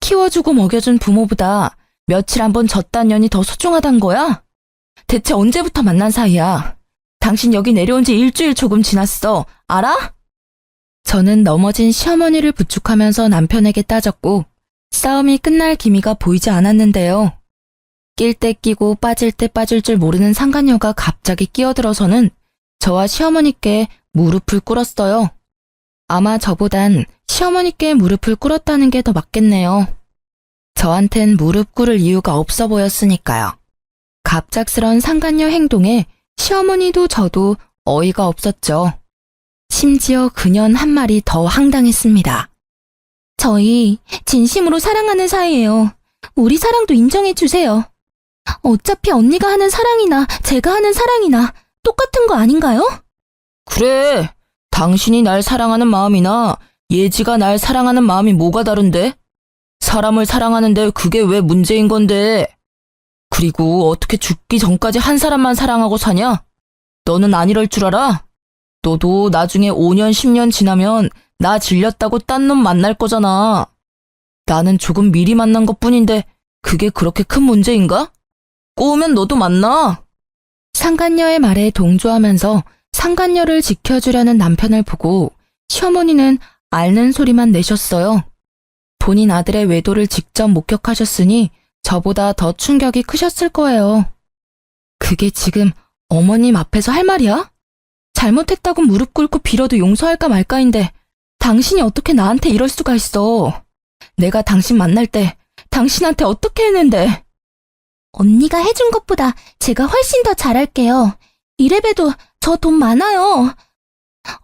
키워주고 먹여준 부모보다 며칠 한번 졌단 년이 더 소중하단 거야? 대체 언제부터 만난 사이야? 당신 여기 내려온 지 일주일 조금 지났어. 알아? 저는 넘어진 시어머니를 부축하면서 남편에게 따졌고 싸움이 끝날 기미가 보이지 않았는데요. 낄 때 끼고 빠질 때 빠질 줄 모르는 상간녀가 갑자기 끼어들어서는 저와 시어머니께 무릎을 꿇었어요. 아마 저보단 시어머니께 무릎을 꿇었다는 게 더 맞겠네요. 저한텐 무릎 꿇을 이유가 없어 보였으니까요. 갑작스런 상간녀 행동에 시어머니도 저도 어이가 없었죠. 심지어 그년 한 말이 더 황당했습니다. 저희 진심으로 사랑하는 사이예요. 우리 사랑도 인정해주세요. 어차피 언니가 하는 사랑이나 제가 하는 사랑이나 똑같은 거 아닌가요? 그래, 당신이 날 사랑하는 마음이나 예지가 날 사랑하는 마음이 뭐가 다른데? 사람을 사랑하는데 그게 왜 문제인 건데? 그리고 어떻게 죽기 전까지 한 사람만 사랑하고 사냐? 너는 안 이럴 줄 알아? 너도 나중에 5년, 10년 지나면 나 질렸다고 딴 놈 만날 거잖아. 나는 조금 미리 만난 것뿐인데 그게 그렇게 큰 문제인가? 꼬우면 너도 만나. 상간녀의 말에 동조하면서 상간녀를 지켜주려는 남편을 보고 시어머니는 앓는 소리만 내셨어요. 본인 아들의 외도를 직접 목격하셨으니 저보다 더 충격이 크셨을 거예요. 그게 지금 어머님 앞에서 할 말이야? 잘못했다고 무릎 꿇고 빌어도 용서할까 말까인데 당신이 어떻게 나한테 이럴 수가 있어. 내가 당신 만날 때 당신한테 어떻게 했는데. 언니가 해준 것보다 제가 훨씬 더 잘할게요. 이래봬도 저 돈 많아요.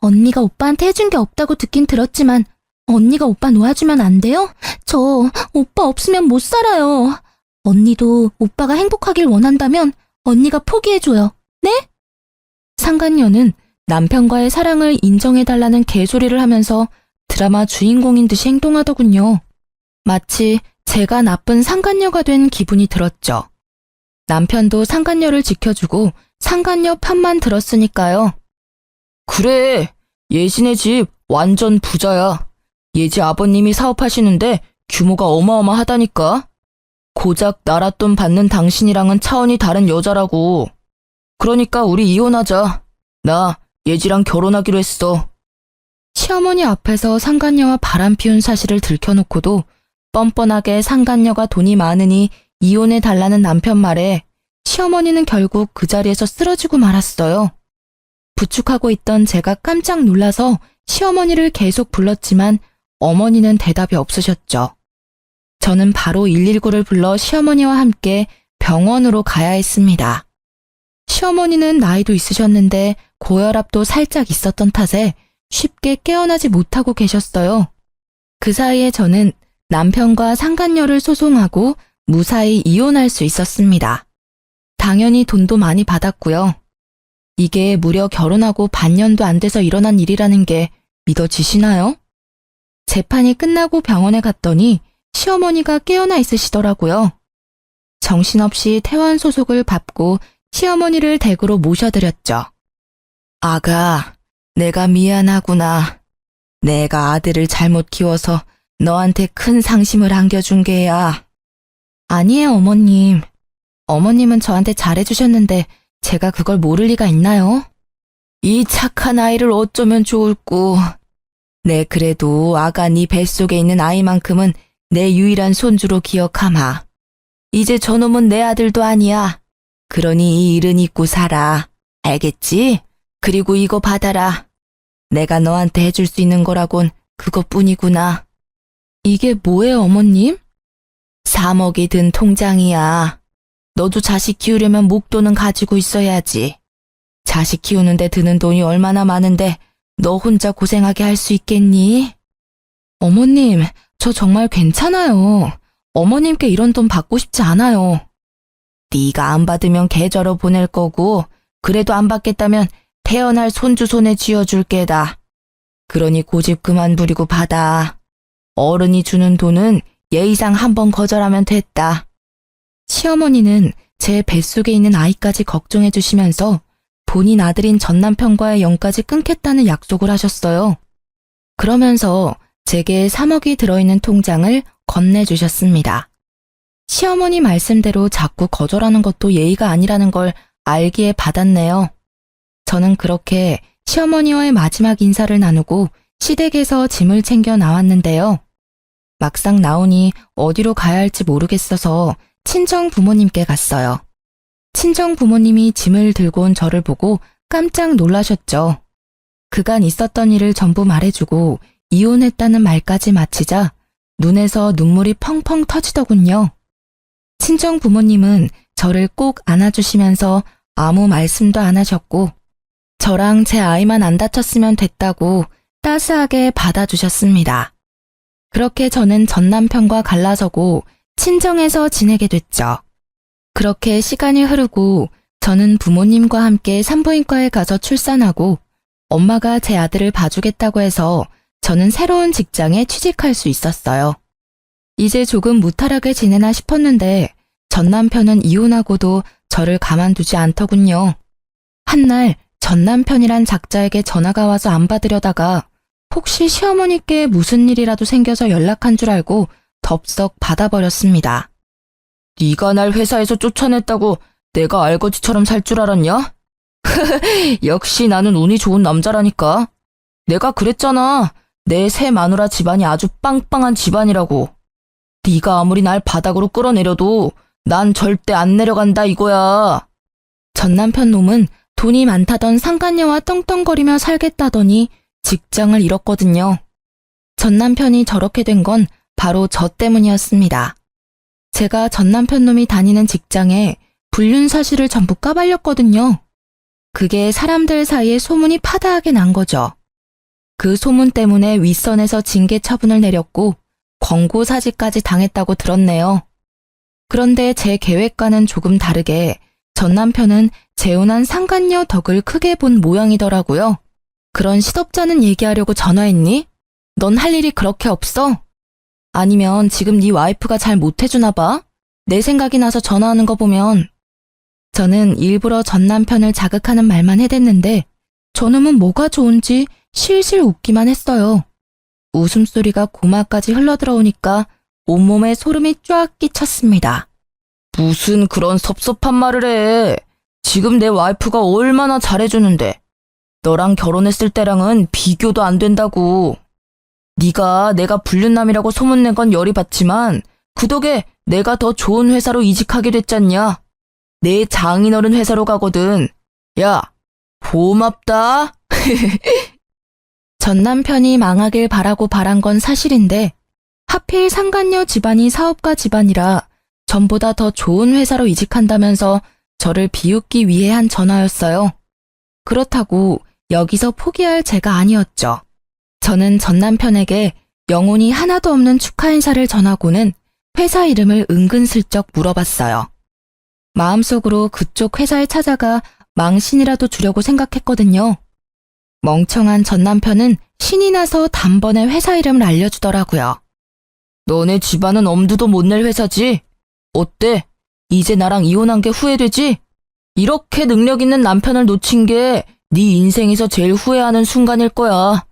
언니가 오빠한테 해준 게 없다고 듣긴 들었지만 언니가 오빠 놓아주면 안 돼요? 저 오빠 없으면 못 살아요. 언니도 오빠가 행복하길 원한다면 언니가 포기해줘요. 네? 상간녀는 남편과의 사랑을 인정해달라는 개소리를 하면서 드라마 주인공인 듯이 행동하더군요. 마치 제가 나쁜 상간녀가 된 기분이 들었죠. 남편도 상간녀를 지켜주고 상간녀 편만 들었으니까요. 그래, 예진의 집 완전 부자야. 예지 아버님이 사업하시는데 규모가 어마어마하다니까. 고작 나랏돈 받는 당신이랑은 차원이 다른 여자라고. 그러니까 우리 이혼하자. 나 예지랑 결혼하기로 했어. 시어머니 앞에서 상간녀와 바람 피운 사실을 들켜놓고도 뻔뻔하게 상간녀가 돈이 많으니 이혼해달라는 남편 말에 시어머니는 결국 그 자리에서 쓰러지고 말았어요. 부축하고 있던 제가 깜짝 놀라서 시어머니를 계속 불렀지만 어머니는 대답이 없으셨죠. 저는 바로 119를 불러 시어머니와 함께 병원으로 가야 했습니다. 시어머니는 나이도 있으셨는데 고혈압도 살짝 있었던 탓에 쉽게 깨어나지 못하고 계셨어요. 그 사이에 저는 남편과 상간녀를 소송하고 무사히 이혼할 수 있었습니다. 당연히 돈도 많이 받았고요. 이게 무려 결혼하고 반년도 안 돼서 일어난 일이라는 게 믿어지시나요? 재판이 끝나고 병원에 갔더니 시어머니가 깨어나 있으시더라고요. 정신없이 퇴원 소속을 밟고 시어머니를 댁으로 모셔드렸죠. 아가, 내가 미안하구나. 내가 아들을 잘못 키워서 너한테 큰 상심을 안겨준 게야. 아니에요, 어머님. 어머님은 저한테 잘해주셨는데 제가 그걸 모를 리가 있나요? 이 착한 아이를 어쩌면 좋을꼬. 네, 그래도 아가 네 뱃속에 있는 아이만큼은 내 유일한 손주로 기억하마. 이제 저놈은 내 아들도 아니야. 그러니 이 일은 잊고 살아. 알겠지? 그리고 이거 받아라. 내가 너한테 해줄 수 있는 거라곤 그것뿐이구나. 이게 뭐예요, 어머님? 3억이 든 통장이야. 너도 자식 키우려면 목돈은 가지고 있어야지. 자식 키우는데 드는 돈이 얼마나 많은데 너 혼자 고생하게 할 수 있겠니? 어머님, 저 정말 괜찮아요. 어머님께 이런 돈 받고 싶지 않아요. 네가 안 받으면 계좌로 보낼 거고 그래도 안 받겠다면 태어날 손주 손에 쥐어줄 게다. 그러니 고집 그만 부리고 받아. 어른이 주는 돈은 예의상 한 번 거절하면 됐다. 시어머니는 제 뱃속에 있는 아이까지 걱정해 주시면서 본인 아들인 전 남편과의 연까지 끊겠다는 약속을 하셨어요. 그러면서 제게 3억이 들어있는 통장을 건네주셨습니다. 시어머니 말씀대로 자꾸 거절하는 것도 예의가 아니라는 걸 알기에 받았네요. 저는 그렇게 시어머니와의 마지막 인사를 나누고 시댁에서 짐을 챙겨 나왔는데요. 막상 나오니 어디로 가야 할지 모르겠어서 친정 부모님께 갔어요. 친정 부모님이 짐을 들고 온 저를 보고 깜짝 놀라셨죠. 그간 있었던 일을 전부 말해주고 이혼했다는 말까지 마치자 눈에서 눈물이 펑펑 터지더군요. 친정 부모님은 저를 꼭 안아주시면서 아무 말씀도 안 하셨고 저랑 제 아이만 안 다쳤으면 됐다고 따스하게 받아주셨습니다. 그렇게 저는 전 남편과 갈라서고 친정에서 지내게 됐죠. 그렇게 시간이 흐르고 저는 부모님과 함께 산부인과에 가서 출산하고 엄마가 제 아들을 봐주겠다고 해서 저는 새로운 직장에 취직할 수 있었어요. 이제 조금 무탈하게 지내나 싶었는데 전 남편은 이혼하고도 저를 가만두지 않더군요. 한날 전 남편이란 작자에게 전화가 와서 안 받으려다가 혹시 시어머니께 무슨 일이라도 생겨서 연락한 줄 알고 덥석 받아버렸습니다. 네가 날 회사에서 쫓아냈다고 내가 알거지처럼 살 줄 알았냐? 역시 나는 운이 좋은 남자라니까. 내가 그랬잖아. 내 새 마누라 집안이 아주 빵빵한 집안이라고. 네가 아무리 날 바닥으로 끌어내려도 난 절대 안 내려간다 이거야. 전 남편 놈은 돈이 많다던 상간녀와 떵떵거리며 살겠다더니 직장을 잃었거든요. 전 남편이 저렇게 된 건 바로 저 때문이었습니다. 제가 전 남편 놈이 다니는 직장에 불륜 사실을 전부 까발렸거든요. 그게 사람들 사이에 소문이 파다하게 난 거죠. 그 소문 때문에 윗선에서 징계 처분을 내렸고 권고 사직까지 당했다고 들었네요. 그런데 제 계획과는 조금 다르게 전 남편은 재혼한 상간녀 덕을 크게 본 모양이더라고요. 그런 시덥잖은 얘기하려고 전화했니? 넌 할 일이 그렇게 없어? 아니면 지금 네 와이프가 잘 못해주나 봐? 내 생각이 나서 전화하는 거 보면. 저는 일부러 전 남편을 자극하는 말만 해댔는데 저놈은 뭐가 좋은지 실실 웃기만 했어요. 웃음소리가 고마까지 흘러들어오니까 온몸에 소름이 쫙 끼쳤습니다. 무슨 그런 섭섭한 말을 해. 지금 내 와이프가 얼마나 잘해주는데. 너랑 결혼했을 때랑은 비교도 안 된다고. 네가 내가 불륜남이라고 소문낸 건 열이 받지만 그 덕에 내가 더 좋은 회사로 이직하게 됐잖냐. 내 장인어른 회사로 가거든. 야, 고맙다. 전 남편이 망하길 바라고 바란 건 사실인데 하필 상간녀 집안이 사업가 집안이라 전보다 더 좋은 회사로 이직한다면서 저를 비웃기 위해 한 전화였어요. 그렇다고 여기서 포기할 제가 아니었죠. 저는 전 남편에게 영혼이 하나도 없는 축하 인사를 전하고는 회사 이름을 은근슬쩍 물어봤어요. 마음속으로 그쪽 회사에 찾아가 망신이라도 주려고 생각했거든요. 멍청한 전 남편은 신이 나서 단번에 회사 이름을 알려주더라고요. 너네 집안은 엄두도 못 낼 회사지? 어때? 이제 나랑 이혼한 게 후회되지? 이렇게 능력 있는 남편을 놓친 게 네 인생에서 제일 후회하는 순간일 거야.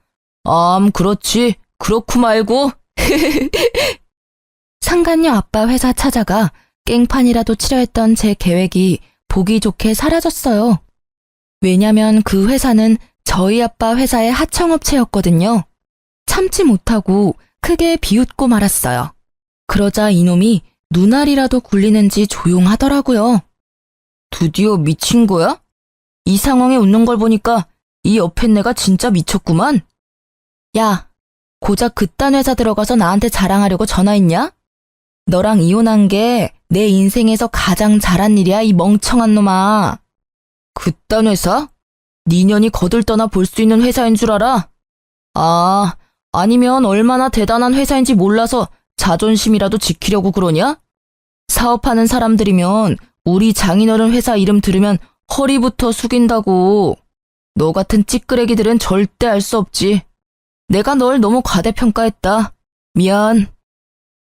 그렇지. 그렇고 말고. 상간녀 아빠 회사 찾아가 깽판이라도 치려 했던 제 계획이 보기 좋게 사라졌어요. 왜냐면 그 회사는 저희 아빠 회사의 하청업체였거든요. 참지 못하고 크게 비웃고 말았어요. 그러자 이놈이 눈알이라도 굴리는지 조용하더라고요. 드디어 미친 거야? 이 상황에 웃는 걸 보니까 이 옆에 내가 진짜 미쳤구만. 야, 고작 그딴 회사 들어가서 나한테 자랑하려고 전화했냐? 너랑 이혼한 게 내 인생에서 가장 잘한 일이야, 이 멍청한 놈아. 그딴 회사? 네 년이 거들떠나 볼 수 있는 회사인 줄 알아? 아니면 얼마나 대단한 회사인지 몰라서 자존심이라도 지키려고 그러냐? 사업하는 사람들이면 우리 장인어른 회사 이름 들으면 허리부터 숙인다고. 너 같은 찌끄레기들은 절대 알 수 없지. 내가 널 너무 과대평가했다. 미안.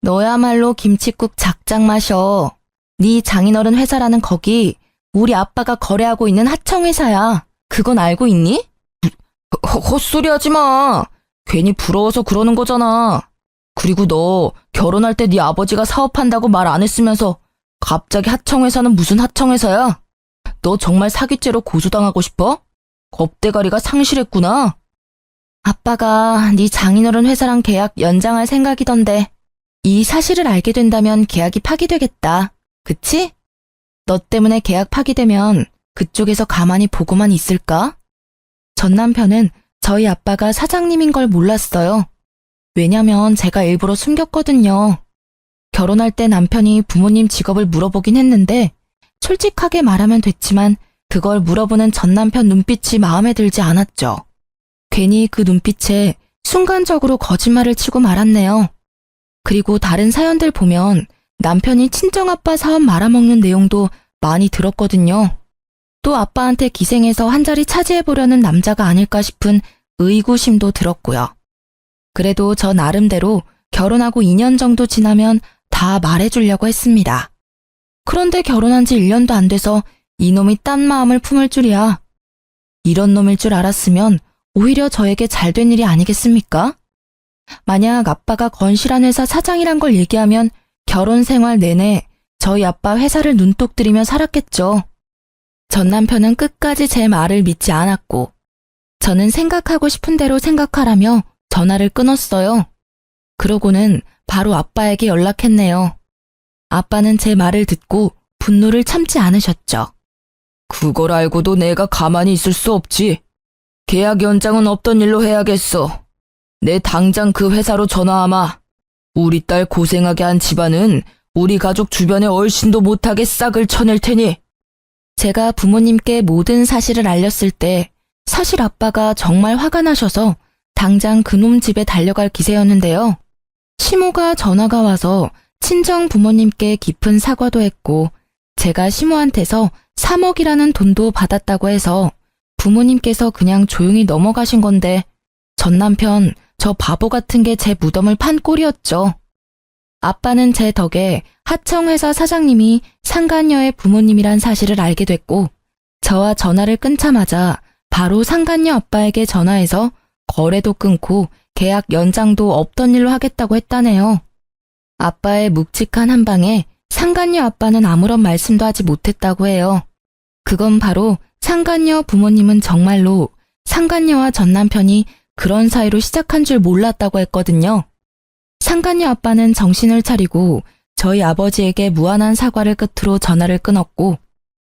너야말로 김칫국 작작 마셔. 네 장인어른 회사라는 거기 우리 아빠가 거래하고 있는 하청회사야. 그건 알고 있니? 헛소리 하지 마. 괜히 부러워서 그러는 거잖아. 그리고 너 결혼할 때 네 아버지가 사업한다고 말 안 했으면서 갑자기 하청회사는 무슨 하청회사야? 너 정말 사기죄로 고소당하고 싶어? 겁대가리가 상실했구나. 아빠가 네 장인어른 회사랑 계약 연장할 생각이던데 이 사실을 알게 된다면 계약이 파기되겠다. 그치? 너 때문에 계약 파기되면 그쪽에서 가만히 보고만 있을까? 전 남편은 저희 아빠가 사장님인 걸 몰랐어요. 왜냐면 제가 일부러 숨겼거든요. 결혼할 때 남편이 부모님 직업을 물어보긴 했는데 솔직하게 말하면 됐지만 그걸 물어보는 전 남편 눈빛이 마음에 들지 않았죠. 괜히 그 눈빛에 순간적으로 거짓말을 치고 말았네요. 그리고 다른 사연들 보면 남편이 친정아빠 사업 말아먹는 내용도 많이 들었거든요. 또 아빠한테 기생해서 한 자리 차지해보려는 남자가 아닐까 싶은 의구심도 들었고요. 그래도 저 나름대로 결혼하고 2년 정도 지나면 다 말해주려고 했습니다. 그런데 결혼한 지 1년도 안 돼서 이놈이 딴 마음을 품을 줄이야. 이런 놈일 줄 알았으면 오히려 저에게 잘된 일이 아니겠습니까? 만약 아빠가 건실한 회사 사장이란 걸 얘기하면 결혼 생활 내내 저희 아빠 회사를 눈독 들이며 살았겠죠. 전 남편은 끝까지 제 말을 믿지 않았고 저는 생각하고 싶은 대로 생각하라며 전화를 끊었어요. 그러고는 바로 아빠에게 연락했네요. 아빠는 제 말을 듣고 분노를 참지 않으셨죠. 그걸 알고도 내가 가만히 있을 수 없지. 계약 연장은 없던 일로 해야겠어. 내 당장 그 회사로 전화하마. 우리 딸 고생하게 한 집안은 우리 가족 주변에 얼씬도 못하게 싹을 쳐낼 테니. 제가 부모님께 모든 사실을 알렸을 때 사실 아빠가 정말 화가 나셔서 당장 그놈 집에 달려갈 기세였는데요. 시모가 전화가 와서 친정 부모님께 깊은 사과도 했고 제가 시모한테서 3억이라는 돈도 받았다고 해서 부모님께서 그냥 조용히 넘어가신 건데 전 남편 저 바보 같은 게 제 무덤을 판 꼴이었죠. 아빠는 제 덕에 하청회사 사장님이 상간녀의 부모님이란 사실을 알게 됐고 저와 전화를 끊자마자 바로 상간녀 아빠에게 전화해서 거래도 끊고 계약 연장도 없던 일로 하겠다고 했다네요. 아빠의 묵직한 한방에 상간녀 아빠는 아무런 말씀도 하지 못했다고 해요. 그건 바로 상간녀 부모님은 정말로 상간녀와 전 남편이 그런 사이로 시작한 줄 몰랐다고 했거든요. 상간녀 아빠는 정신을 차리고 저희 아버지에게 무한한 사과를 끝으로 전화를 끊었고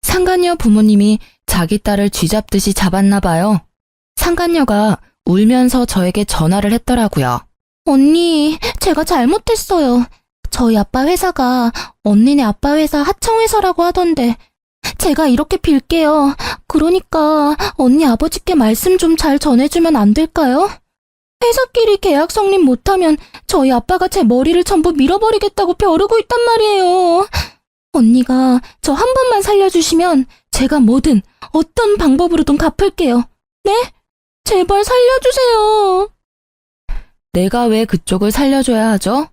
상간녀 부모님이 자기 딸을 쥐잡듯이 잡았나 봐요. 상간녀가 울면서 저에게 전화를 했더라고요. 언니, 제가 잘못했어요. 저희 아빠 회사가 언니네 아빠 회사 하청회사라고 하던데 제가 이렇게 빌게요. 그러니까 언니 아버지께 말씀 좀 잘 전해주면 안 될까요? 회사끼리 계약 성립 못하면 저희 아빠가 제 머리를 전부 밀어버리겠다고 벼르고 있단 말이에요. 언니가 저 한 번만 살려주시면 제가 뭐든 어떤 방법으로든 갚을게요. 네? 제발 살려주세요. 내가 왜 그쪽을 살려줘야 하죠?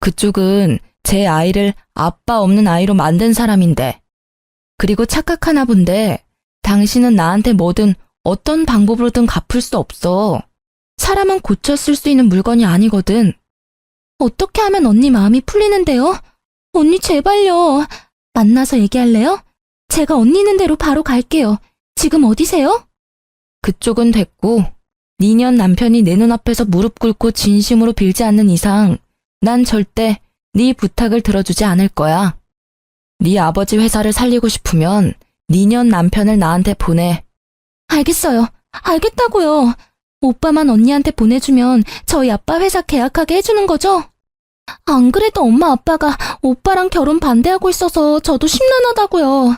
그쪽은 제 아이를 아빠 없는 아이로 만든 사람인데. 그리고 착각하나 본데 당신은 나한테 뭐든 어떤 방법으로든 갚을 수 없어. 사람은 고쳐 쓸 수 있는 물건이 아니거든. 어떻게 하면 언니 마음이 풀리는데요? 언니 제발요. 만나서 얘기할래요? 제가 언니 있는 대로 바로 갈게요. 지금 어디세요? 그쪽은 됐고 니년 남편이 내 눈앞에서 무릎 꿇고 진심으로 빌지 않는 이상 난 절대 네 부탁을 들어주지 않을 거야. 네 아버지 회사를 살리고 싶으면 니년 남편을 나한테 보내. 알겠어요. 알겠다고요. 오빠만 언니한테 보내주면 저희 아빠 회사 계약하게 해주는 거죠? 안 그래도 엄마 아빠가 오빠랑 결혼 반대하고 있어서 저도 심란하다고요.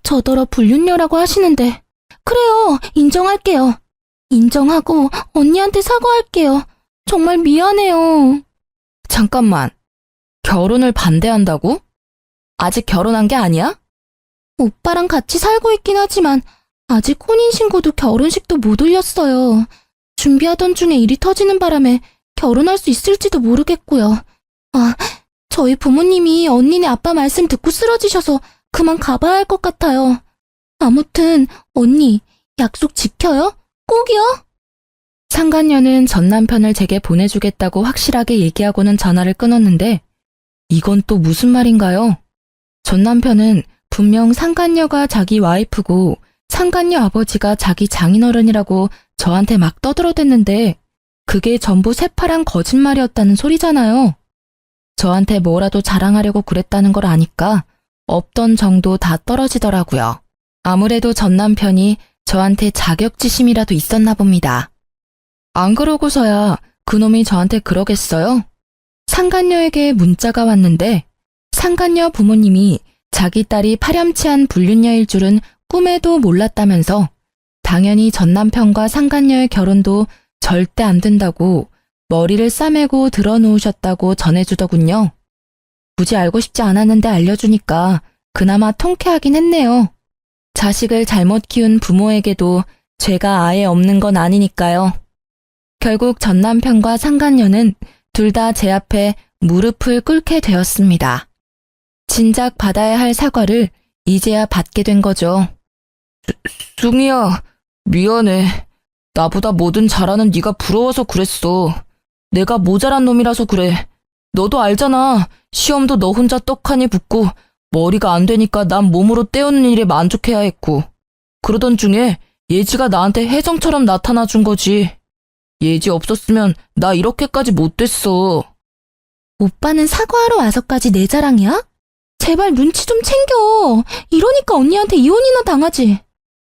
저더러 불륜녀라고 하시는데 그래요. 인정할게요. 인정하고 언니한테 사과할게요. 정말 미안해요. 잠깐만. 결혼을 반대한다고? 아직 결혼한 게 아니야? 오빠랑 같이 살고 있긴 하지만 아직 혼인신고도 결혼식도 못 올렸어요. 준비하던 중에 일이 터지는 바람에 결혼할 수 있을지도 모르겠고요. 아, 저희 부모님이 언니네 아빠 말씀 듣고 쓰러지셔서 그만 가봐야 할 것 같아요. 아무튼 언니 약속 지켜요? 꼭이요? 상간녀는 전 남편을 제게 보내주겠다고 확실하게 얘기하고는 전화를 끊었는데 이건 또 무슨 말인가요? 전 남편은 분명 상간녀가 자기 와이프고 상간녀 아버지가 자기 장인어른이라고 저한테 막 떠들어댔는데 그게 전부 새파란 거짓말이었다는 소리잖아요. 저한테 뭐라도 자랑하려고 그랬다는 걸 아니까 없던 정도 다 떨어지더라고요. 아무래도 전 남편이 저한테 자격지심이라도 있었나 봅니다. 안 그러고서야 그놈이 저한테 그러겠어요? 상간녀에게 문자가 왔는데 상간녀 부모님이 자기 딸이 파렴치한 불륜녀일 줄은 꿈에도 몰랐다면서 당연히 전 남편과 상간녀의 결혼도 절대 안 된다고 머리를 싸매고 들어놓으셨다고 전해주더군요. 굳이 알고 싶지 않았는데 알려주니까 그나마 통쾌하긴 했네요. 자식을 잘못 키운 부모에게도 죄가 아예 없는 건 아니니까요. 결국 전 남편과 상간녀는 둘 다 제 앞에 무릎을 꿇게 되었습니다. 진작 받아야 할 사과를 이제야 받게 된 거죠. 숭이야, 미안해. 나보다 뭐든 잘하는 네가 부러워서 그랬어. 내가 모자란 놈이라서 그래. 너도 알잖아. 시험도 너 혼자 떡하니 붙고 머리가 안 되니까 난 몸으로 때우는 일에 만족해야 했고. 그러던 중에 예지가 나한테 혜정처럼 나타나 준 거지. 예지 없었으면 나 이렇게까지 못 됐어. 오빠는 사과하러 와서까지 내 자랑이야? 제발 눈치 좀 챙겨. 이러니까 언니한테 이혼이나 당하지.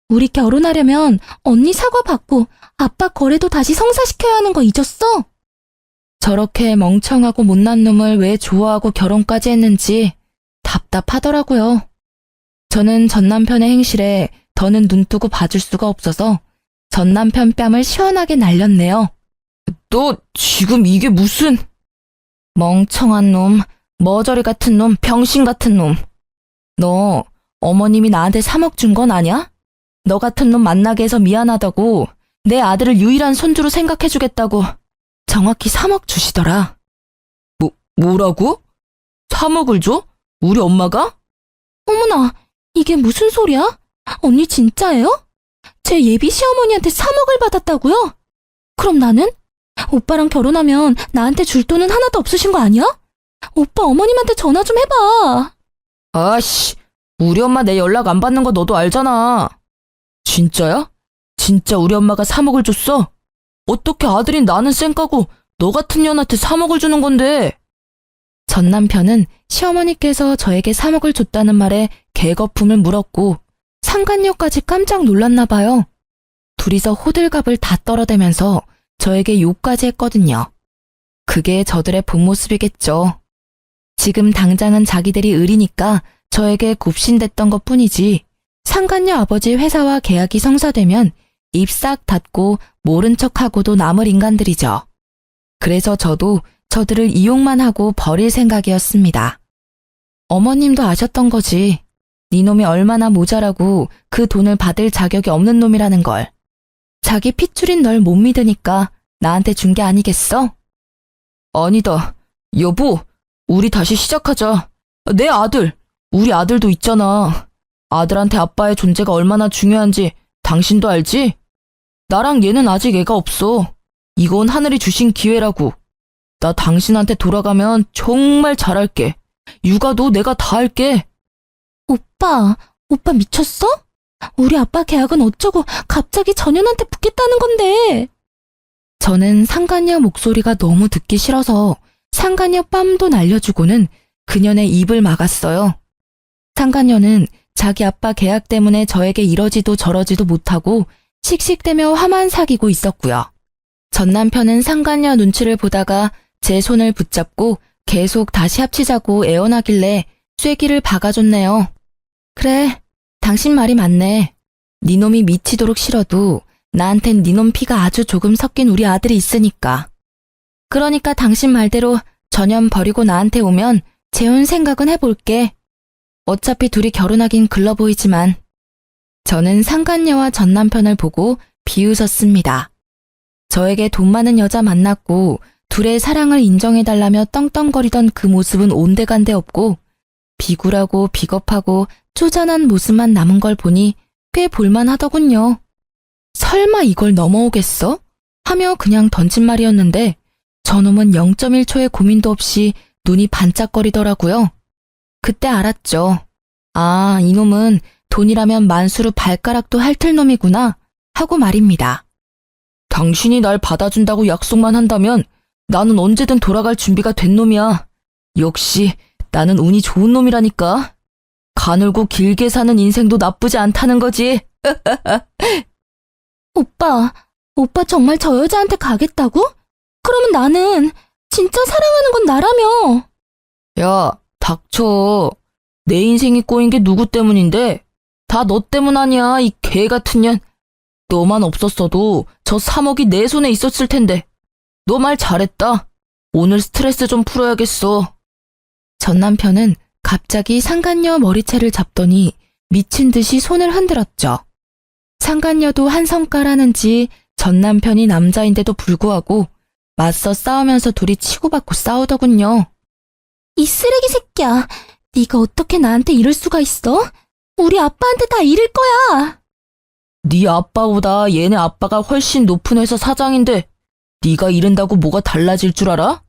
우리 결혼하려면 언니 사과 받고 아빠 거래도 다시 성사시켜야 하는 거 잊었어? 저렇게 멍청하고 못난 놈을 왜 좋아하고 결혼까지 했는지 답답하더라고요. 저는 전 남편의 행실에 더는 눈 뜨고 봐줄 수가 없어서 전 남편 뺨을 시원하게 날렸네요. 너 지금 이게 무슨... 멍청한 놈, 머저리 같은 놈, 병신 같은 놈. 너 어머님이 나한테 3억 준 건 아냐? 너 같은 놈 만나게 해서 미안하다고 내 아들을 유일한 손주로 생각해주겠다고 정확히 3억 주시더라. 뭐라고? 3억을 줘? 우리 엄마가? 어머나, 이게 무슨 소리야? 언니 진짜예요? 제 예비 시어머니한테 3억을 받았다고요? 그럼 나는? 오빠랑 결혼하면 나한테 줄 돈은 하나도 없으신 거 아니야? 오빠 어머님한테 전화 좀 해봐. 아씨, 우리 엄마 내 연락 안 받는 거 너도 알잖아. 진짜야? 진짜 우리 엄마가 3억을 줬어? 어떻게 아들인 나는 쌩까고 너 같은 년한테 3억을 주는 건데? 전 남편은 시어머니께서 저에게 3억을 줬다는 말에 개거품을 물었고 상간녀까지 깜짝 놀랐나 봐요. 둘이서 호들갑을 다 떨어대면서 저에게 욕까지 했거든요. 그게 저들의 본 모습이겠죠. 지금 당장은 자기들이 을이니까 저에게 굽신댔던 것뿐이지 상간녀 아버지 회사와 계약이 성사되면 입 싹 닫고 모른 척하고도 남을 인간들이죠. 그래서 저도 저들을 이용만 하고 버릴 생각이었습니다. 어머님도 아셨던 거지. 네 놈이 얼마나 모자라고 그 돈을 받을 자격이 없는 놈이라는 걸. 자기 핏줄인 널 못 믿으니까 나한테 준 게 아니겠어? 아니다. 여보, 우리 다시 시작하자. 내 아들, 우리 아들도 있잖아. 아들한테 아빠의 존재가 얼마나 중요한지 당신도 알지? 나랑 얘는 아직 애가 없어. 이건 하늘이 주신 기회라고. 나 당신한테 돌아가면 정말 잘할게. 육아도 내가 다 할게. 오빠 미쳤어? 우리 아빠 계약은 어쩌고 갑자기 전현한테 붙겠다는 건데. 저는 상간녀 목소리가 너무 듣기 싫어서 상간녀 뺨도 날려주고는 그년의 입을 막았어요. 상간녀는 자기 아빠 계약 때문에 저에게 이러지도 저러지도 못하고 씩씩대며 화만 사귀고 있었고요. 전 남편은 상간녀 눈치를 보다가 제 손을 붙잡고 계속 다시 합치자고 애원하길래 쐐기를 박아줬네요. 그래, 당신 말이 맞네. 네 놈이 미치도록 싫어도 나한텐 네 놈 피가 아주 조금 섞인 우리 아들이 있으니까. 그러니까 당신 말대로 전현 버리고 나한테 오면 재혼 생각은 해볼게. 어차피 둘이 결혼하긴 글러 보이지만. 저는 상간녀와 전 남편을 보고 비웃었습니다. 저에게 돈 많은 여자 만났고 둘의 사랑을 인정해달라며 떵떵거리던 그 모습은 온데간데 없고 비굴하고 비겁하고 쪼잔한 모습만 남은 걸 보니 꽤 볼만하더군요. 설마 이걸 넘어오겠어? 하며 그냥 던진 말이었는데 저놈은 0.1초의 고민도 없이 눈이 반짝거리더라고요. 그때 알았죠. 아, 이놈은 돈이라면 만수르 발가락도 핥을 놈이구나 하고 말입니다. 당신이 날 받아준다고 약속만 한다면 나는 언제든 돌아갈 준비가 된 놈이야. 역시 나는 운이 좋은 놈이라니까. 가늘고 길게 사는 인생도 나쁘지 않다는 거지. 오빠 정말 저 여자한테 가겠다고? 그러면 나는 진짜 사랑하는 건 나라며. 야, 닥쳐. 내 인생이 꼬인 게 누구 때문인데? 다 너 때문 아니야, 이 개 같은 년. 너만 없었어도 저 3억이 내 손에 있었을 텐데. 너 말 잘했다. 오늘 스트레스 좀 풀어야겠어. 전 남편은 갑자기 상간녀 머리채를 잡더니 미친 듯이 손을 흔들었죠. 상간녀도 한 성깔하는지 전 남편이 남자인데도 불구하고 맞서 싸우면서 둘이 치고받고 싸우더군요. 이 쓰레기 새끼야. 네가 어떻게 나한테 이럴 수가 있어? 우리 아빠한테 다 이를 거야. 네 아빠보다 얘네 아빠가 훨씬 높은 회사 사장인데 네가 이른다고 뭐가 달라질 줄 알아?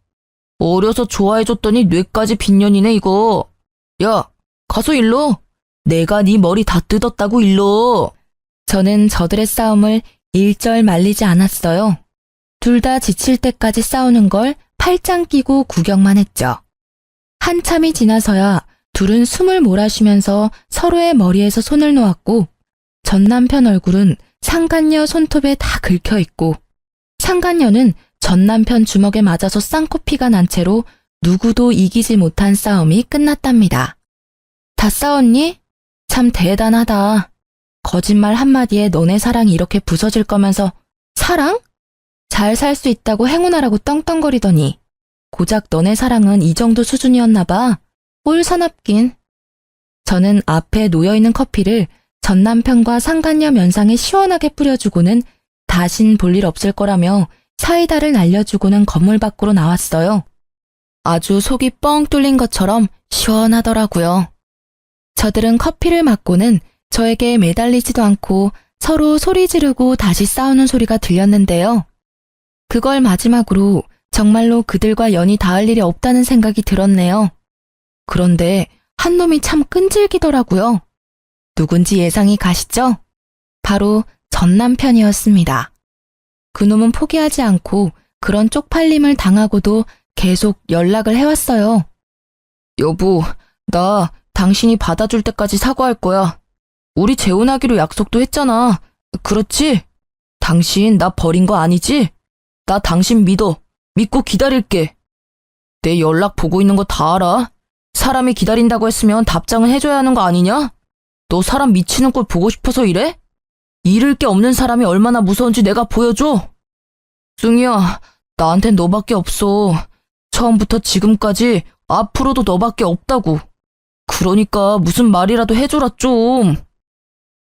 어려서 좋아해줬더니 뇌까지 빈년이네 이거. 야, 가서 일러. 내가 네 머리 다 뜯었다고 일러. 저는 저들의 싸움을 일절 말리지 않았어요. 둘 다 지칠 때까지 싸우는 걸 팔짱 끼고 구경만 했죠. 한참이 지나서야 둘은 숨을 몰아쉬면서 서로의 머리에서 손을 놓았고 전 남편 얼굴은 상간녀 손톱에 다 긁혀 있고 상간녀는 전 남편 주먹에 맞아서 쌍코피가 난 채로 누구도 이기지 못한 싸움이 끝났답니다. 다 싸웠니? 참 대단하다. 거짓말 한마디에 너네 사랑이 이렇게 부서질 거면서 사랑? 잘 살 수 있다고 행운하라고 떵떵거리더니 고작 너네 사랑은 이 정도 수준이었나 봐. 올 사납긴. 저는 앞에 놓여있는 커피를 전 남편과 상간녀 면상에 시원하게 뿌려주고는 다신 볼 일 없을 거라며 사이다를 날려주고는 건물 밖으로 나왔어요. 아주 속이 뻥 뚫린 것처럼 시원하더라고요. 저들은 커피를 맞고는 저에게 매달리지도 않고 서로 소리 지르고 다시 싸우는 소리가 들렸는데요. 그걸 마지막으로 정말로 그들과 연이 닿을 일이 없다는 생각이 들었네요. 그런데 한 놈이 참 끈질기더라고요. 누군지 예상이 가시죠? 바로 전 남편이었습니다. 그놈은 포기하지 않고 그런 쪽팔림을 당하고도 계속 연락을 해왔어요. 여보, 나 당신이 받아줄 때까지 사과할 거야. 우리 재혼하기로 약속도 했잖아. 그렇지? 당신 나 버린 거 아니지? 나 당신 믿어. 믿고 기다릴게. 내 연락 보고 있는 거 다 알아. 사람이 기다린다고 했으면 답장은 해줘야 하는 거 아니냐? 너 사람 미치는 꼴 보고 싶어서 이래? 잃을 게 없는 사람이 얼마나 무서운지 내가 보여줘. 승희야, 나한텐 너밖에 없어. 처음부터 지금까지 앞으로도 너밖에 없다고. 그러니까 무슨 말이라도 해줘라 좀.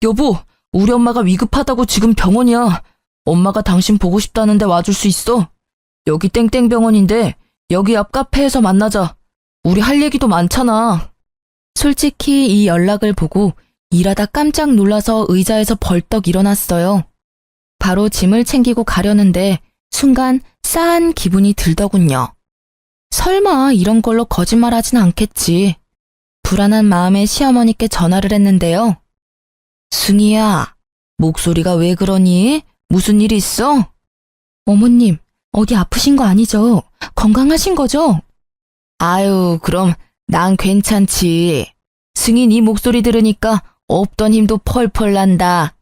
여보, 우리 엄마가 위급하다고 지금 병원이야. 엄마가 당신 보고 싶다는데 와줄 수 있어? 여기 땡땡병원인데 여기 앞 카페에서 만나자. 우리 할 얘기도 많잖아. 솔직히 이 연락을 보고 일하다 깜짝 놀라서 의자에서 벌떡 일어났어요. 바로 짐을 챙기고 가려는데 순간 싸한 기분이 들더군요. 설마 이런 걸로 거짓말하진 않겠지. 불안한 마음에 시어머니께 전화를 했는데요. 승희야, 목소리가 왜 그러니? 무슨 일 있어? 어머님, 어디 아프신 거 아니죠? 건강하신 거죠? 아유, 그럼 난 괜찮지. 승희 네 목소리 들으니까 없던 힘도 펄펄 난다.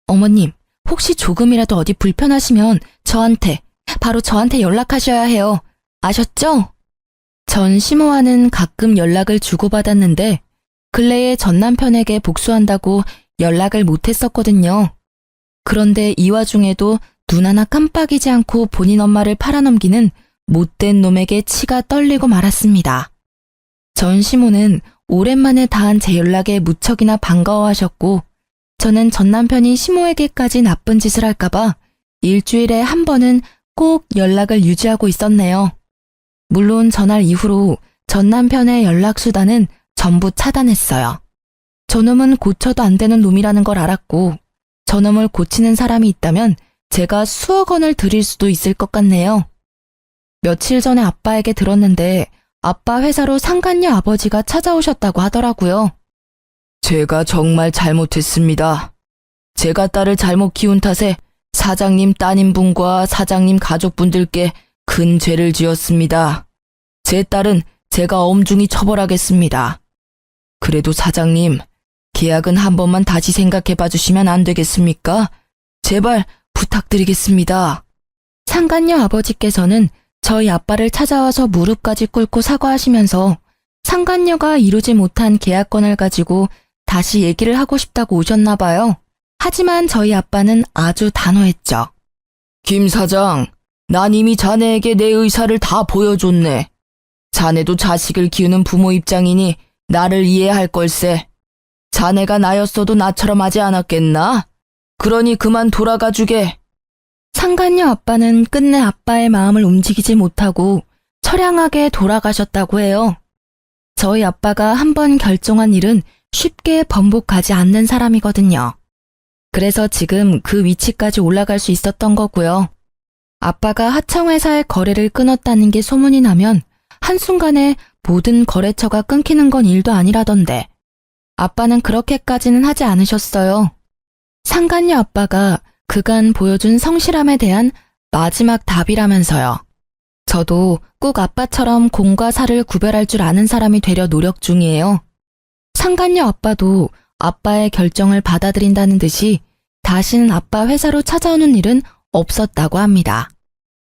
어머님, 혹시 조금이라도 어디 불편하시면 바로 저한테 연락하셔야 해요. 아셨죠? 전 시모와는 가끔 연락을 주고받았는데 근래에 전 남편에게 복수한다고 연락을 못했었거든요. 그런데 이 와중에도 눈 하나 깜빡이지 않고 본인 엄마를 팔아넘기는 못된 놈에게 치가 떨리고 말았습니다. 전 시모는 오랜만에 닿은 제 연락에 무척이나 반가워하셨고 저는 전 남편이 시모에게까지 나쁜 짓을 할까봐 일주일에 한 번은 꼭 연락을 유지하고 있었네요. 물론 전날 이후로 전 남편의 연락수단은 전부 차단했어요. 저놈은 고쳐도 안 되는 놈이라는 걸 알았고 저놈을 고치는 사람이 있다면 제가 수억 원을 드릴 수도 있을 것 같네요. 며칠 전에 아빠에게 들었는데 아빠 회사로 상간녀 아버지가 찾아오셨다고 하더라고요. 제가 정말 잘못했습니다. 제가 딸을 잘못 키운 탓에 사장님 따님분과 사장님 가족분들께 큰 죄를 지었습니다. 제 딸은 제가 엄중히 처벌하겠습니다. 그래도 사장님, 계약은 한 번만 다시 생각해 봐주시면 안 되겠습니까? 제발 부탁드리겠습니다. 상간녀 아버지께서는 저희 아빠를 찾아와서 무릎까지 꿇고 사과하시면서 상간녀가 이루지 못한 계약권을 가지고 다시 얘기를 하고 싶다고 오셨나 봐요. 하지만 저희 아빠는 아주 단호했죠. 김 사장, 난 이미 자네에게 내 의사를 다 보여줬네. 자네도 자식을 키우는 부모 입장이니 나를 이해할 걸세. 자네가 나였어도 나처럼 하지 않았겠나? 그러니 그만 돌아가 주게. 상간녀 아빠는 끝내 아빠의 마음을 움직이지 못하고 처량하게 돌아가셨다고 해요. 저희 아빠가 한번 결정한 일은 쉽게 번복하지 않는 사람이거든요. 그래서 지금 그 위치까지 올라갈 수 있었던 거고요. 아빠가 하청회사의 거래를 끊었다는 게 소문이 나면 한순간에 모든 거래처가 끊기는 건 일도 아니라던데 아빠는 그렇게까지는 하지 않으셨어요. 상간녀 아빠가 그간 보여준 성실함에 대한 마지막 답이라면서요. 저도 꼭 아빠처럼 공과 사를 구별할 줄 아는 사람이 되려 노력 중이에요. 상간녀 아빠도 아빠의 결정을 받아들인다는 듯이 다시는 아빠 회사로 찾아오는 일은 없었다고 합니다.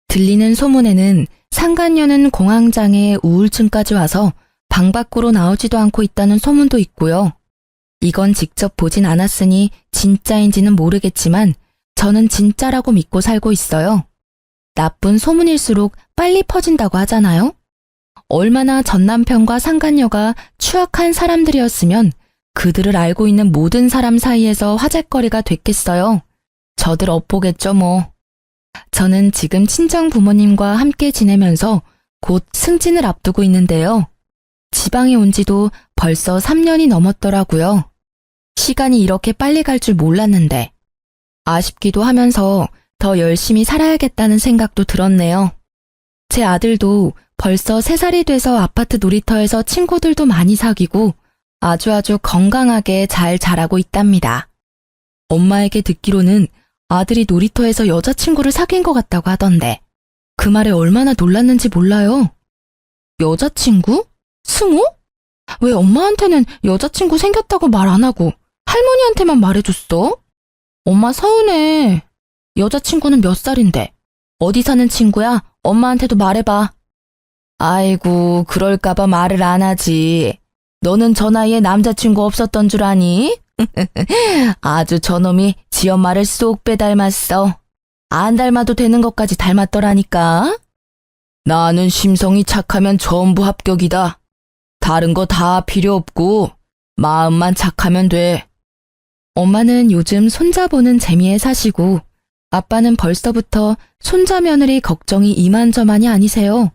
들리는 소문에는 상간녀는 공황장애 우울증까지 와서 방 밖으로 나오지도 않고 있다는 소문도 있고요. 이건 직접 보진 않았으니 진짜인지는 모르겠지만 저는 진짜라고 믿고 살고 있어요. 나쁜 소문일수록 빨리 퍼진다고 하잖아요? 얼마나 전 남편과 상간녀가 추악한 사람들이었으면 그들을 알고 있는 모든 사람 사이에서 화제거리가 됐겠어요. 저들 엇보겠죠 뭐. 저는 지금 친정 부모님과 함께 지내면서 곧 승진을 앞두고 있는데요. 지방에 온 지도 벌써 3년이 넘었더라고요. 시간이 이렇게 빨리 갈 줄 몰랐는데 아쉽기도 하면서 더 열심히 살아야겠다는 생각도 들었네요. 제 아들도 벌써 3살이 돼서 아파트 놀이터에서 친구들도 많이 사귀고 아주 건강하게 잘 자라고 있답니다. 엄마에게 듣기로는 아들이 놀이터에서 여자친구를 사귄 것 같다고 하던데 그 말에 얼마나 놀랐는지 몰라요. 여자친구? 승우? 왜 엄마한테는 여자친구 생겼다고 말 안 하고 할머니한테만 말해줬어? 엄마 서운해. 여자친구는 몇 살인데? 어디 사는 친구야? 엄마한테도 말해봐. 아이고, 그럴까봐 말을 안 하지. 너는 저 나이에 남자친구 없었던 줄 아니? 아주 저놈이 지 엄마를 쏙 빼닮았어. 안 닮아도 되는 것까지 닮았더라니까. 나는 심성이 착하면 전부 합격이다. 다른 거 다 필요 없고 마음만 착하면 돼. 엄마는 요즘 손자 보는 재미에 사시고 아빠는 벌써부터 손자 며느리 걱정이 이만저만이 아니세요.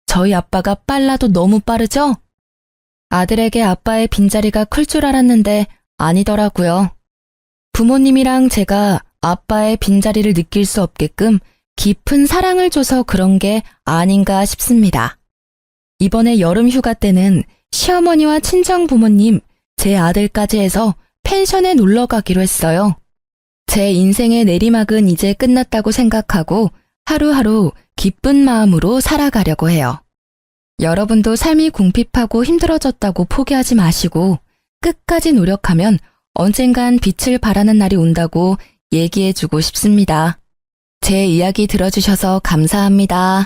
저희 아빠가 빨라도 너무 빠르죠? 아들에게 아빠의 빈자리가 클 줄 알았는데 아니더라고요. 부모님이랑 제가 아빠의 빈자리를 느낄 수 없게끔 깊은 사랑을 줘서 그런 게 아닌가 싶습니다. 이번에 여름 휴가 때는 시어머니와 친정 부모님, 제 아들까지 해서 펜션에 놀러 가기로 했어요. 제 인생의 내리막은 이제 끝났다고 생각하고 하루하루 기쁜 마음으로 살아가려고 해요. 여러분도 삶이 궁핍하고 힘들어졌다고 포기하지 마시고 끝까지 노력하면 언젠간 빛을 발하는 날이 온다고 얘기해주고 싶습니다. 제 이야기 들어주셔서 감사합니다.